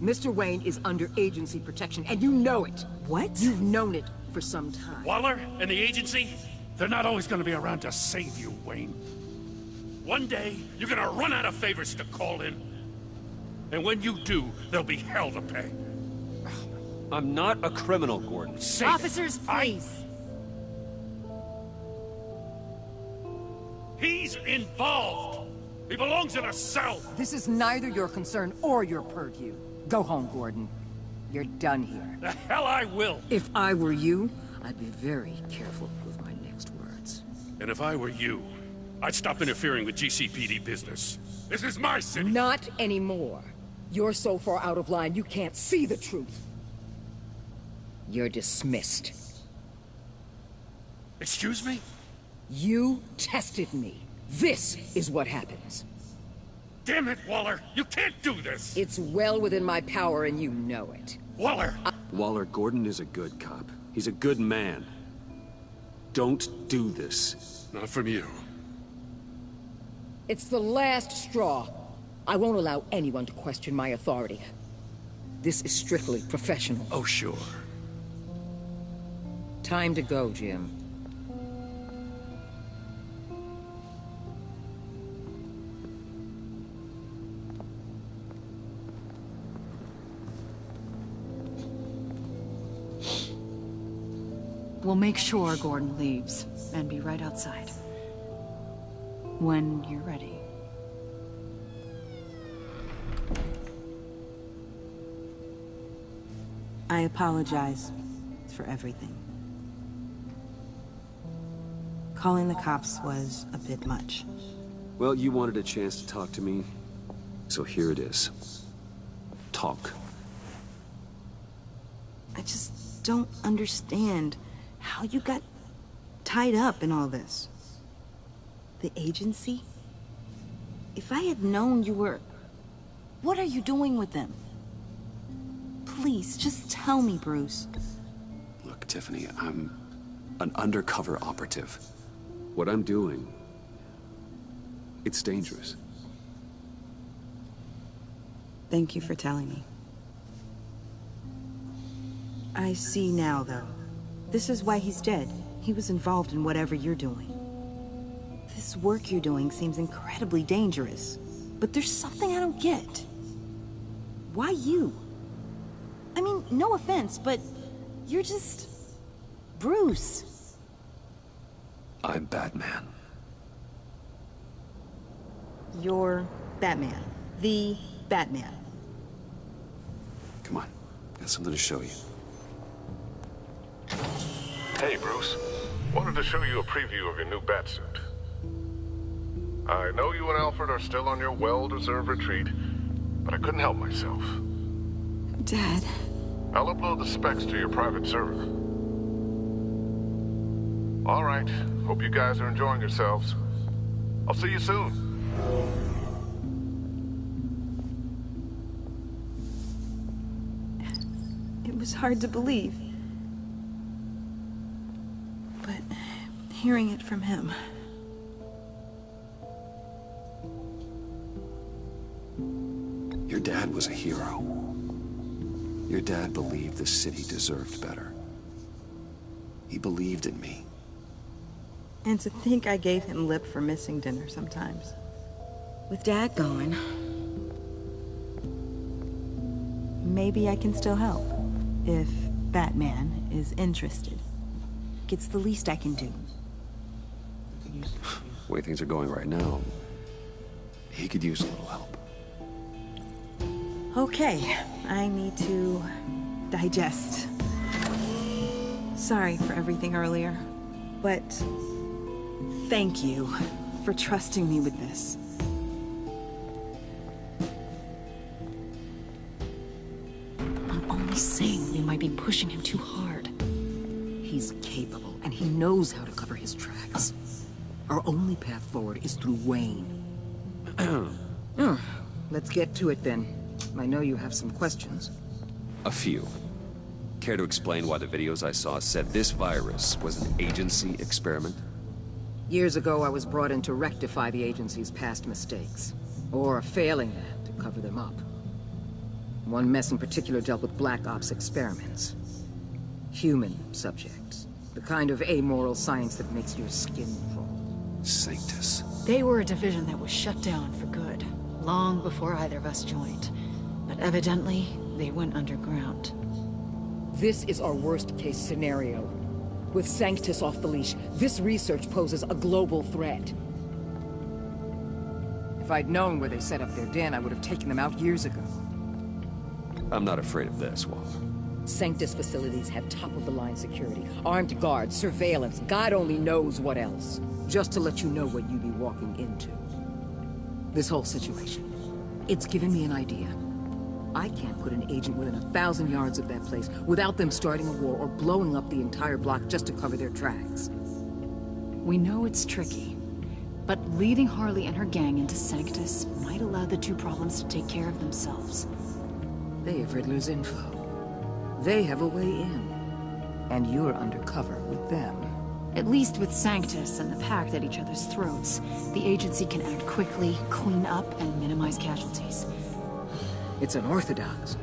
Mr. Wayne is under agency protection, and you know it. What? You've known it for some time. Waller and the agency? They're not always gonna be around to save you, Wayne. One day, you're gonna run out of favors to call in. And when you do, there'll be hell to pay. I'm not a criminal, Gordon. Officers, please. He's involved. He belongs in a cell. This is neither your concern or your purview. Go home, Gordon. You're done here. The hell I will. If I were you, I'd be very careful with my next words. And if I were you, I'd stop interfering with GCPD business. This is my city. Not anymore. You're so far out of line, you can't see the truth. You're dismissed. Excuse me? You tested me. This is what happens. Damn it, Waller! You can't do this! It's well within my power and you know it. Waller! Waller, Gordon is a good cop. He's a good man. Don't do this. Not from you. It's the last straw. I won't allow anyone to question my authority. This is strictly professional. Oh, sure. Time to go, Jim. We'll make sure Gordon leaves, and be right outside. When you're ready. I apologize for everything. Calling the cops was a bit much. Well, you wanted a chance to talk to me, so here it is. Talk. I just don't understand how you got tied up in all this. The agency? If I had known you were... What are you doing with them? Please, just tell me, Bruce. Look, Tiffany, I'm an undercover operative. What I'm doing, it's dangerous. Thank you for telling me. I see now, though. This is why he's dead. He was involved in whatever you're doing. This work you're doing seems incredibly dangerous. But there's something I don't get. Why you? I mean, no offense, but you're just... Bruce. I'm Batman. You're Batman. The Batman. Come on, got something to show you. Hey, Bruce. Wanted to show you a preview of your new batsuit. I know you and Alfred are still on your well-deserved retreat, but I couldn't help myself. Dad. I'll upload the specs to your private server. All right. Hope you guys are enjoying yourselves. I'll see you soon. It was hard to believe. But hearing it from him... Your dad was a hero. Your dad believed the city deserved better. He believed in me. And to think I gave him lip for missing dinner sometimes. With Dad gone, maybe I can still help. If Batman is interested. It's the least I can do. The way things are going right now, he could use a little help. Okay, I need to digest. Sorry for everything earlier, but thank you for trusting me with this. I'm only saying we might be pushing him too hard. He's capable, and he knows how to cover his tracks. Our only path forward is through Wayne. Let's get to it then. I know you have some questions. A few. Care to explain why the videos I saw said this virus was an agency experiment? Years ago, I was brought in to rectify the agency's past mistakes. Or failing that, to cover them up. One mess in particular dealt with Black Ops experiments. Human subjects. The kind of amoral science that makes your skin crawl. Sanctus. They were a division that was shut down for good, long before either of us joined. But evidently, they went underground. This is our worst-case scenario. With Sanctus off the leash, this research poses a global threat. If I'd known where they set up their den, I would have taken them out years ago. I'm not afraid of this, Waller. Sanctus facilities have top-of-the-line security, armed guards, surveillance, God only knows what else. Just to let you know what you'd be walking into. This whole situation, it's given me an idea. I can't put an agent within 1,000 yards of that place without them starting a war or blowing up the entire block just to cover their tracks. We know it's tricky, but leading Harley and her gang into Sanctus might allow the two problems to take care of themselves. They have Riddler's info. They have a way in. And you're undercover with them. At least with Sanctus and the Pact at each other's throats, the agency can act quickly, clean up, and minimize casualties. It's unorthodox.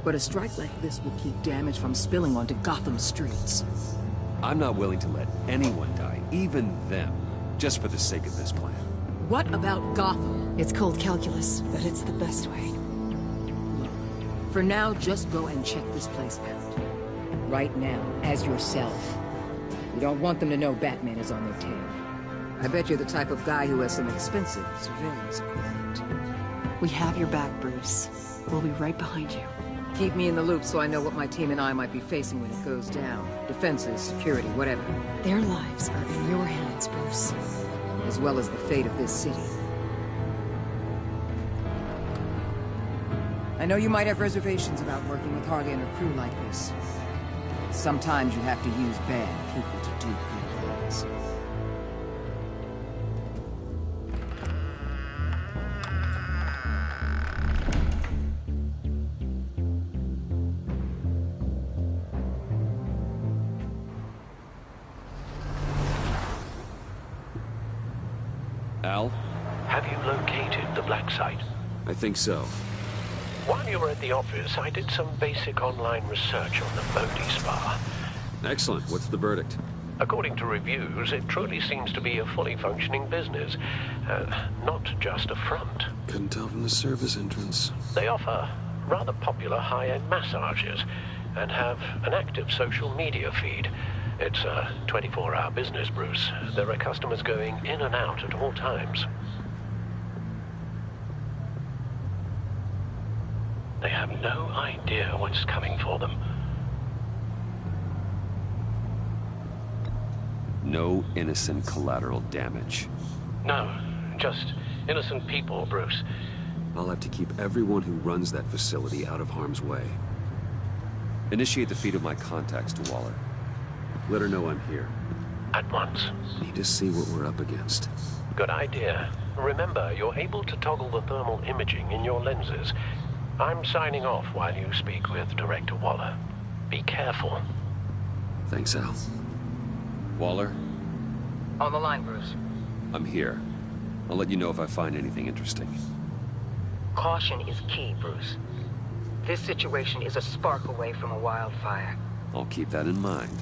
But a strike like this will keep damage from spilling onto Gotham streets. I'm not willing to let anyone die, even them, just for the sake of this plan. What about Gotham? It's cold calculus, but it's the best way. For now, just go and check this place out. Right now, as yourself. You don't want them to know Batman is on their tail. I bet you're the type of guy who has some expensive surveillance equipment. We have your back, Bruce. We'll be right behind you. Keep me in the loop so I know what my team and I might be facing when it goes down. Defenses, security, whatever. Their lives are in your hands, Bruce. As well as the fate of this city. I know you might have reservations about working with Harley and her crew like this. Sometimes you have to use bad people to do good things. Al? Have you located the black site? I think so. While you were at the office, I did some basic online research on the Bodhi Spa. Excellent. What's the verdict? According to reviews, it truly seems to be a fully functioning business. Not just a front. Couldn't tell from the service entrance. They offer rather popular high-end massages and have an active social media feed. It's a 24-hour business, Bruce. There are customers going in and out at all times. They have no idea what's coming for them. No innocent collateral damage. No, just innocent people, Bruce. I'll have to keep everyone who runs that facility out of harm's way. Initiate the feed of my contacts to Waller. Let her know I'm here. At once. Need to see what we're up against. Good idea. Remember, you're able to toggle the thermal imaging in your lenses. I'm signing off while you speak with Director Waller. Be careful. Thanks, Al. Waller? On the line, Bruce. I'm here. I'll let you know if I find anything interesting. Caution is key, Bruce. This situation is a spark away from a wildfire. I'll keep that in mind.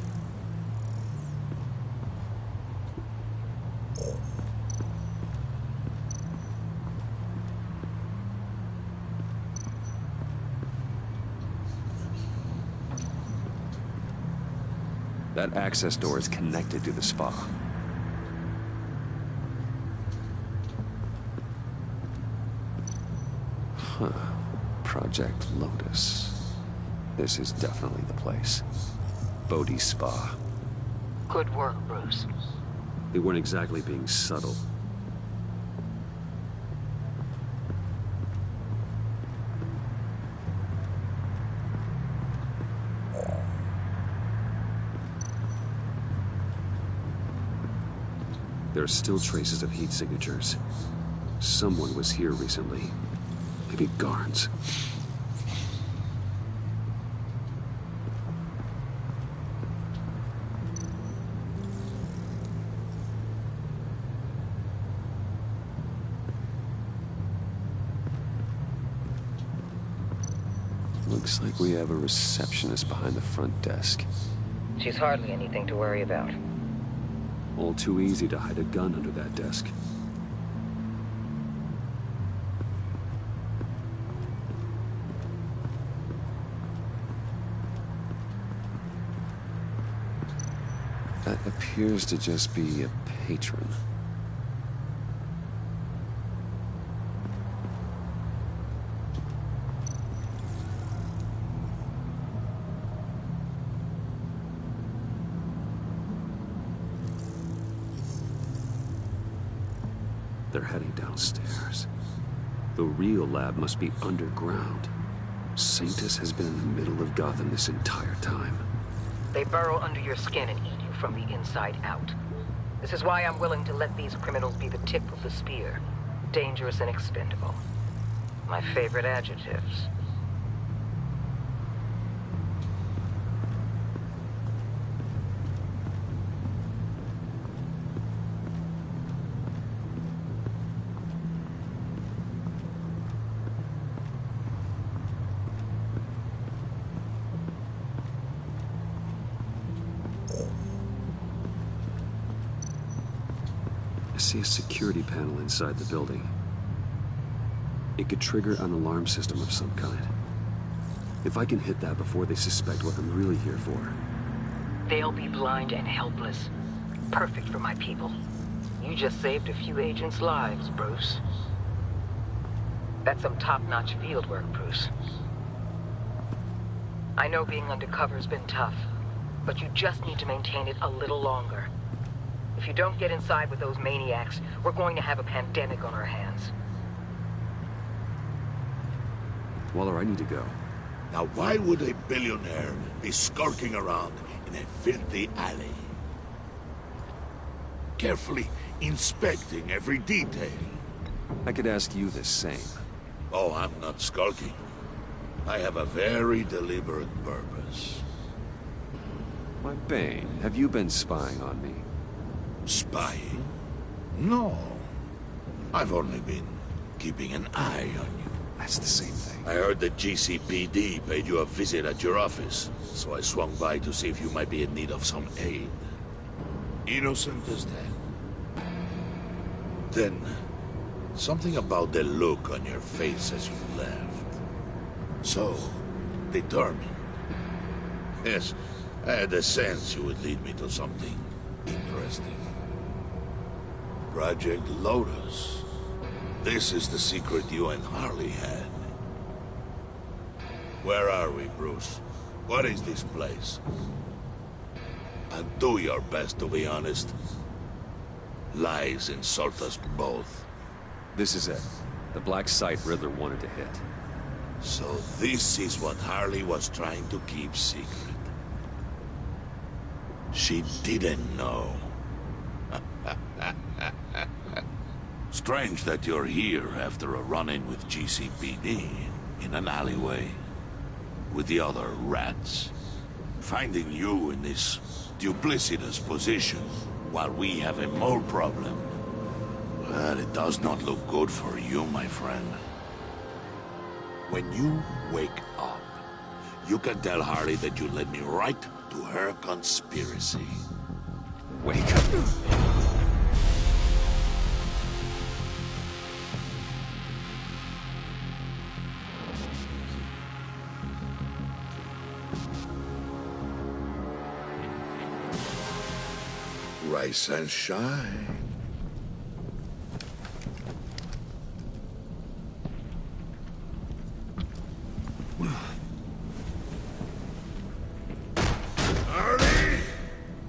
That access door is connected to the spa. Huh. Project Lotus. This is definitely the place. Bodhi's spa. Good work, Bruce. They weren't exactly being subtle. There are still traces of heat signatures. Someone was here recently. Maybe guards. Looks like we have a receptionist behind the front desk. She's hardly anything to worry about. All too easy to hide a gun under that desk. That appears to just be a patron. They're heading downstairs. The real lab must be underground. Sanctus has been in the middle of Gotham this entire time. They burrow under your skin and eat you from the inside out. This is why I'm willing to let these criminals be the tip of the spear. Dangerous and expendable. My favorite adjectives. I see a security panel inside the building. It could trigger an alarm system of some kind. If I can hit that before they suspect what I'm really here for. They'll be blind and helpless. Perfect for my people. You just saved a few agents' lives, Bruce. That's some top-notch field work, Bruce. I know being undercover's been tough, but you just need to maintain it a little longer. If you don't get inside with those maniacs, we're going to have a pandemic on our hands. Waller, I need to go. Now why would a billionaire be skulking around in a filthy alley? Carefully inspecting every detail. I could ask you the same. Oh, I'm not skulking. I have a very deliberate purpose. Why, Bane, have you been spying on me? Spying? No. I've only been keeping an eye on you. That's the same thing. I heard that GCPD paid you a visit at your office, so I swung by to see if you might be in need of some aid. Innocent as that. Then, something about the look on your face as you left. So, determined. Yes, I had a sense you would lead me to something interesting. Project Lotus. This is the secret you and Harley had. Where are we, Bruce? What is this place? And do your best to be honest. Lies insult us both. This is it. The black site Riddler wanted to hit. So this is what Harley was trying to keep secret. She didn't know. Strange that you're here after a run-in with GCPD in an alleyway with the other rats. Finding you in this duplicitous position while we have a mole problem. Well, it does not look good for you, my friend. When you wake up, you can tell Harley that you led me right to her conspiracy. Wake up. rise and shine.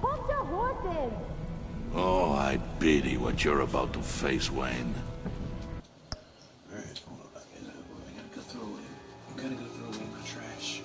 Hold your horses! Oh, I pity what you're about to face, Wayne. Alright, hold on. I gotta go throw away my trash.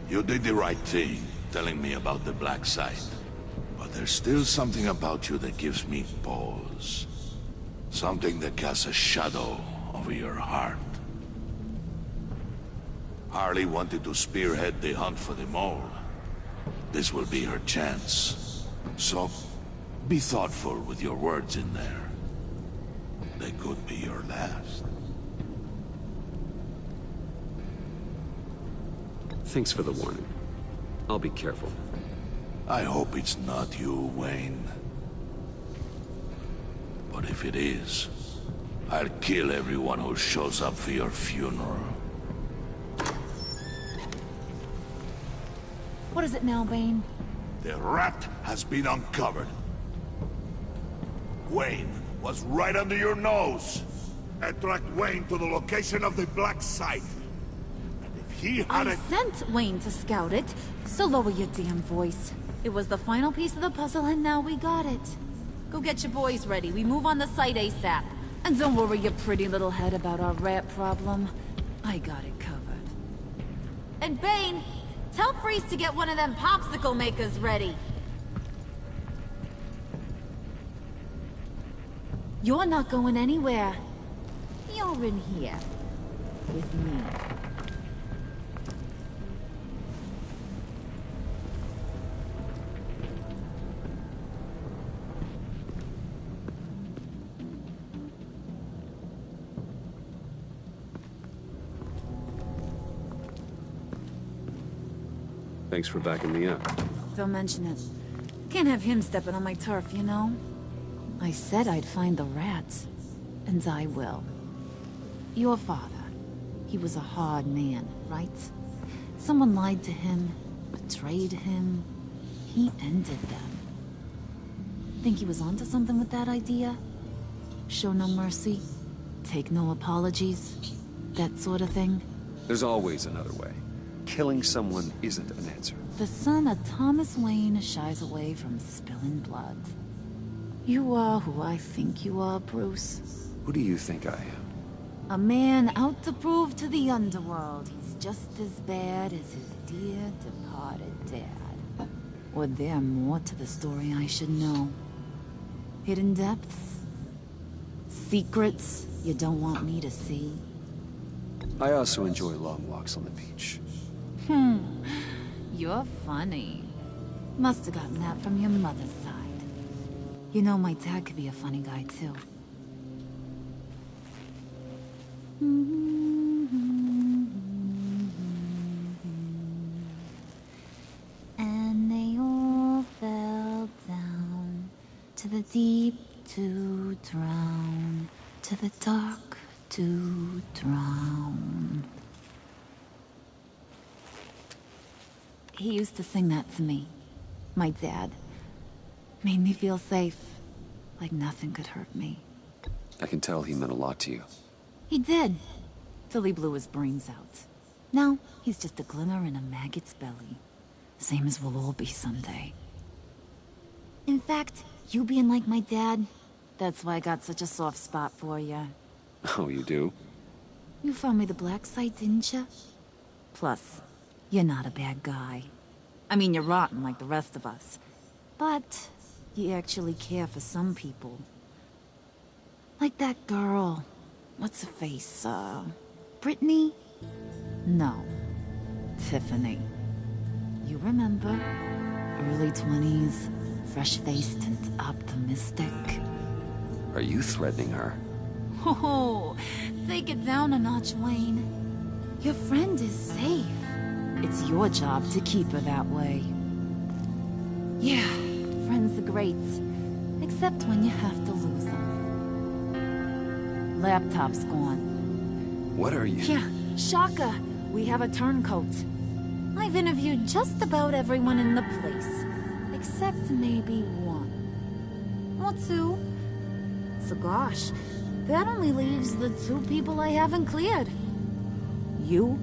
You did the right thing, telling me about the black site. But there's still something about you that gives me pause. Something that casts a shadow over your heart. Harley wanted to spearhead the hunt for the mole. This will be her chance. So, be thoughtful with your words in there. They could be your last. Thanks for the warning. I'll be careful. I hope it's not you, Wayne. But if it is, I'll kill everyone who shows up for your funeral. What is it now, Bane? The rat has been uncovered. Wayne was right under your nose. I tracked Wayne to the location of the black site. And if he had I sent Wayne to scout it, so lower your damn voice. It was the final piece of the puzzle, and now we got it. Go get your boys ready. We move on the site ASAP. And don't worry your pretty little head about our rat problem. I got it covered. And Bane, tell Freeze to get one of them popsicle makers ready. You're not going anywhere. You're in here. With me. Thanks for backing me up. Don't mention it. Can't have him stepping on my turf, you know? I said I'd find the rats. And I will. Your father. He was a hard man, right? Someone lied to him, betrayed him. He ended them. Think he was onto something with that idea? Show no mercy? Take no apologies? That sort of thing? There's always another way. Killing someone isn't an answer. The son of Thomas Wayne shies away from spilling blood. You are who I think you are, Bruce. Who do you think I am? A man out to prove to the underworld he's just as bad as his dear departed dad. Or there more to the story I should know. Hidden depths? Secrets you don't want me to see? I also enjoy long walks on the beach. You're funny. Must have gotten that from your mother's side. You know my dad could be a funny guy, too. And they all fell down to the deep to drown, to the dark to drown. He used to sing that to me. My dad. Made me feel safe. Like nothing could hurt me. I can tell he meant a lot to you. He did. Till he blew his brains out. Now, he's just a glimmer in a maggot's belly. Same as we'll all be someday. In fact, you being like my dad, That's why I got such a soft spot for you. Oh, you do? You found me the black site, didn't you? Plus, you're not a bad guy. I mean, you're rotten like the rest of us. But you actually care for some people. Like that girl. What's her face? Brittany? No. Tiffany. You remember? Early 20s, fresh-faced and optimistic. Are you threatening her? Oh, take it down a notch, Wayne. Your friend is safe. It's your job to keep her that way. Yeah, friends are great. Except when you have to lose them. Laptop's gone. What are you? Yeah, shocker. We have a turncoat. I've interviewed just about everyone in the place. Except maybe one. Or two. So gosh, that only leaves the two people I haven't cleared. You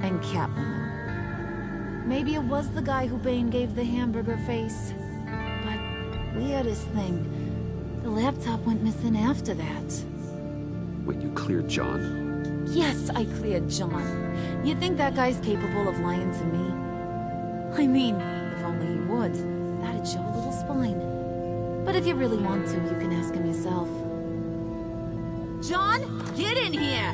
and Catwoman. Maybe it was the guy who Bane gave the hamburger face. But weirdest thing, the laptop went missing after that. Wait, you cleared John? Yes, I cleared John. You think that guy's capable of lying to me? I mean, if only he would. That'd show a little spine. But if you really want to, you can ask him yourself. John, get in here!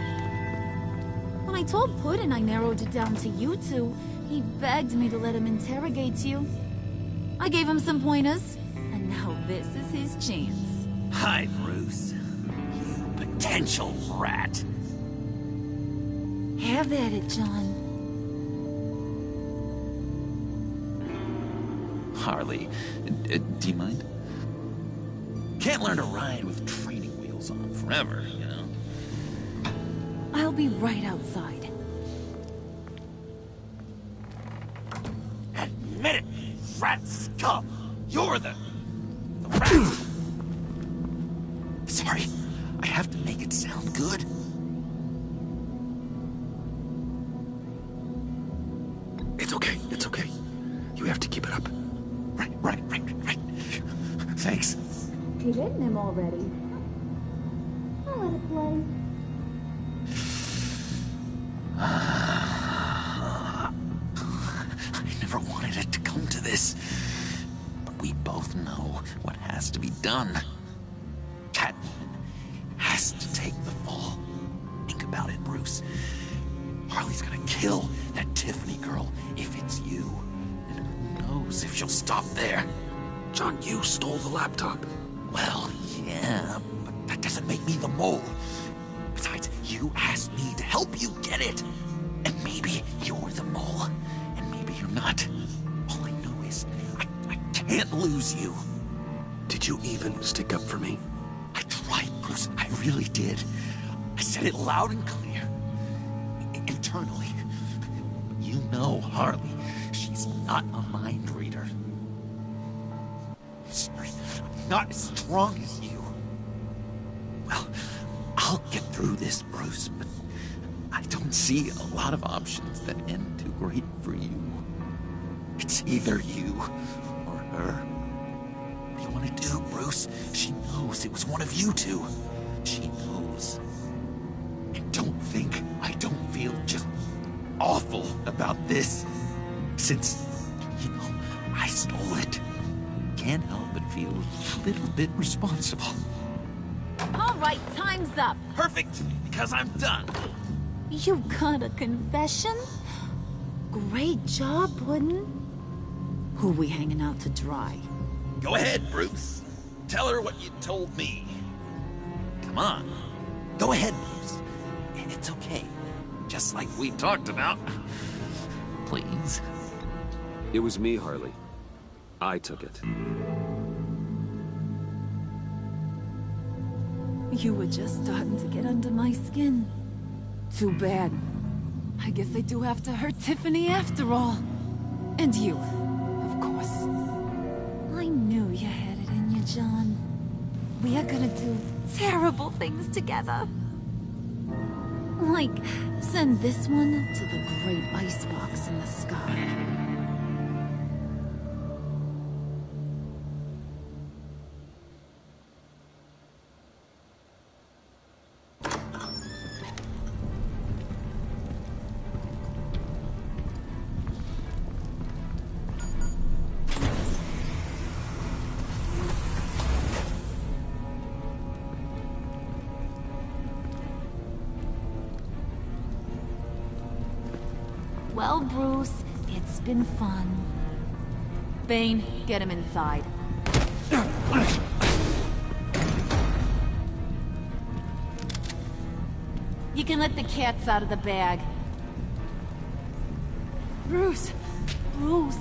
When I told Puddin' I narrowed it down to you two, he begged me to let him interrogate you. I gave him some pointers, and now this is his chance. Hi, Bruce. You potential rat. Have at it, John. Harley, do you mind? Can't learn to ride with training wheels on forever, you know? I'll be right outside. Admit it, rat scum. You're the rat. Sorry, I have to make it sound good. It's okay, it's okay. You have to keep it up. Right. Thanks. You've hidden him already. I'll let it play. I never wanted it to come to this. But we both know what has to be done. Catwoman has to take the fall. Think about it, Bruce. Harley's gonna kill that Tiffany girl if it's you. And who knows if she'll stop there. John, you stole the laptop. Well, yeah, but that doesn't make me the mole. Besides, you asked me to help you get it. And maybe you're the mole, and maybe you're not. All I know is I can't lose you. Did you even stick up for me? I tried, Bruce. I really did. I said it loud and clear. Internally. But you know Harley. She's not a mind reader. Sorry, I'm not as strong as you. Well, I'll get through this, Bruce, but I don't see a lot of options that end too great for you. It's either you or her. What do you want to do, Bruce? She knows it was one of you two. She knows. And don't think I don't feel just awful about this. Since, you know, I stole it. Can't help but feel a little bit responsible. All right, time's up. Perfect, because I'm done. You got a confession? Great job, Puddin'. Who we hanging out to dry? Go ahead, Bruce. Tell her what you told me. Come on. Go ahead, Bruce. It's okay. Just like we talked about. Please. It was me, Harley. I took it. You were just starting to get under my skin. Too bad. I guess I do have to hurt Tiffany after all. And you, of course. I knew you had it in you, John. We are gonna do terrible things together. Like, send this one to the great icebox in the sky. Well, Bruce, it's been fun. Bane, get him inside. You can let the cats out of the bag. Bruce! Bruce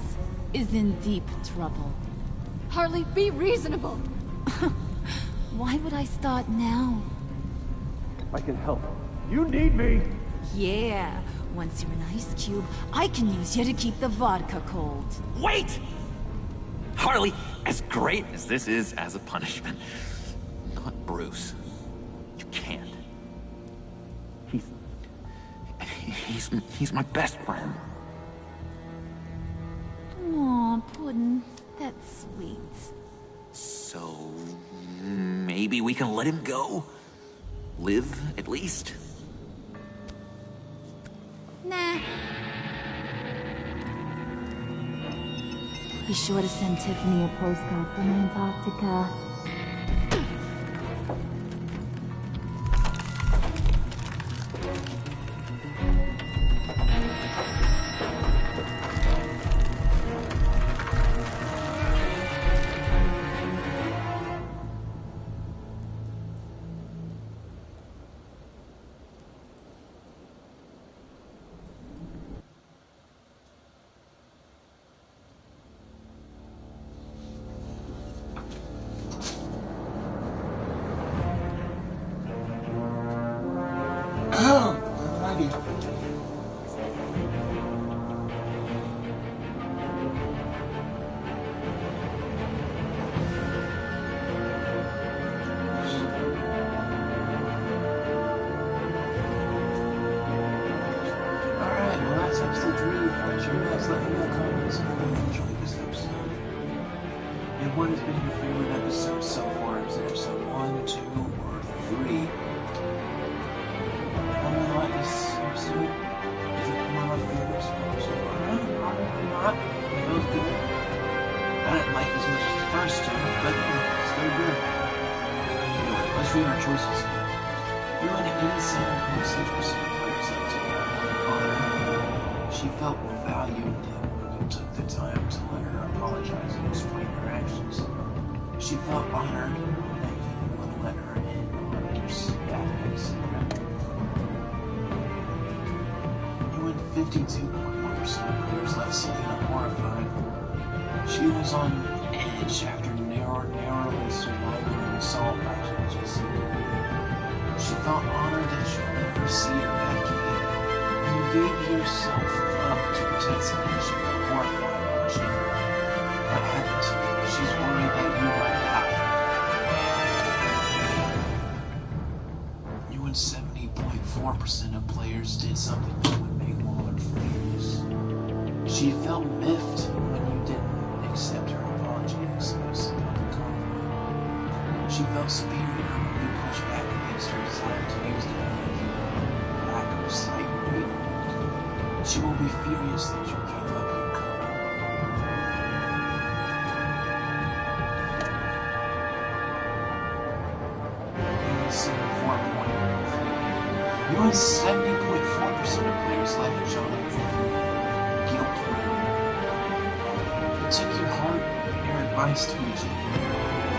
is in deep trouble. Harley, be reasonable! Why would I start now? I can help. You need me! Yeah, once you're an ice cube, I can use you to keep the vodka cold. Wait! Harley, as great as this is as a punishment, not Bruce. You can't. He's my best friend. Aw, Puddin', that's sweet. So maybe we can let him go? Live, at least? Nah. Be sure to send Tiffany a postcard from Antarctica. What has been your favorite episode so far? Is it episode 1, 2, or 3? Like this episode? Is it one of my favorites so far? No, probably not. It was good. I didn't like it as much as the first two, but it's very good. Anyway, let's read our choices. You had 87.6% of players up to honor. She felt valued when you took the time to let her apologize and explain her actions. She felt honored that you would let her in on your static secret. You had 52.1% of players left Selena horrified. She was on edge after narrowly surviving an assault by GCP. She felt honored that you would never see her back again. You gave yourself up to protect Selena. She felt horrified watching what happened to you. She's worried that you might die. You and 70.4% of players did something that would make Waller furious. She felt miffed when you didn't accept her apology and express she felt superior when you pushed back against her desire to use the energy lack of sight rate. She will be furious that you came up here cold. You and 70.4% of players left John guilt-ridden. It took your heart and your advice to each other.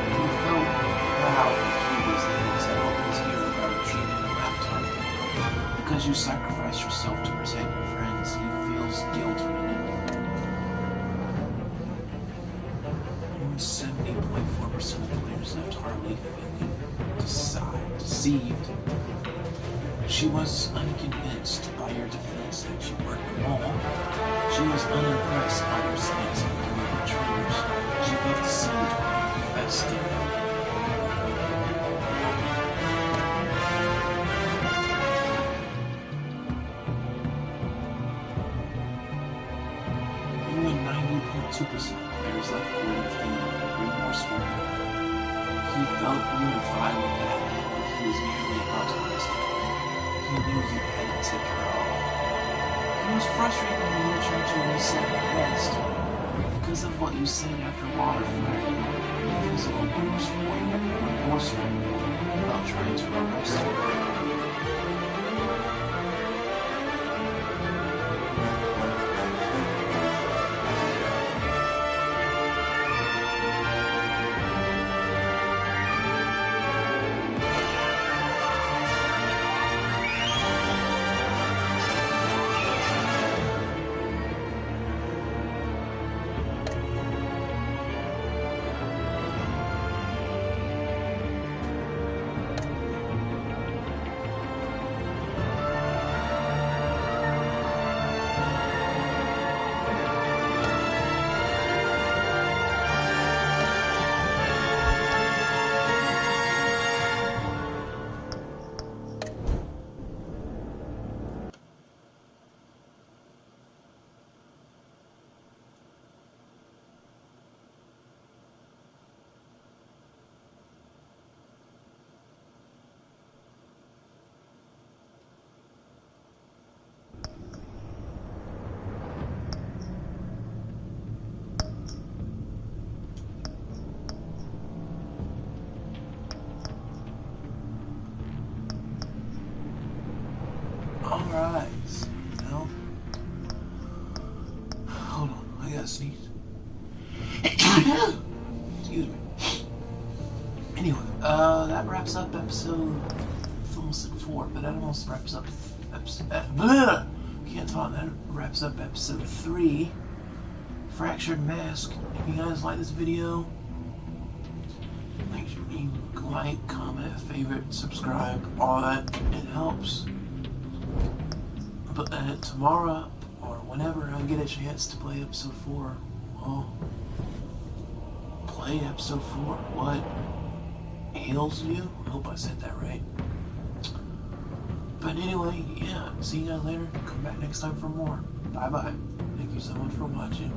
You felt proud that he was able to help his hero by retrieving the laptop. Because you sacrificed yourself to protect your friends, he feels guilt-ridden. You and 70.4% of players left Harley feeling deceived. She was unconvinced by your defense that you weren't normal. She was unimpressed by your stance on the intruders. She felt deceived by your confessing. You and 90.2% of players left Gordon feeling remorseful. He felt unified with Batman when he was nearly about to rescue her. He knew you hadn't taken her off. He was frustrated when you were trying to reset the rest. Because of what you said after Water fired you, he was a little remorseful about trying to arrest you. Excuse me. Anyway, that wraps up episode, I almost said 4, but that almost wraps up episode, can't talk, that wraps up episode 3, Fractured Mask. If you guys like this video, make sure you like, comment, favorite, subscribe, all that, it helps. But tomorrow, or whenever I get a chance to play episode 4, I'll play episode 4. What ails you? I hope I said that right. But anyway, yeah, see you guys later. Come back next time for more. Bye bye. Thank you so much for watching.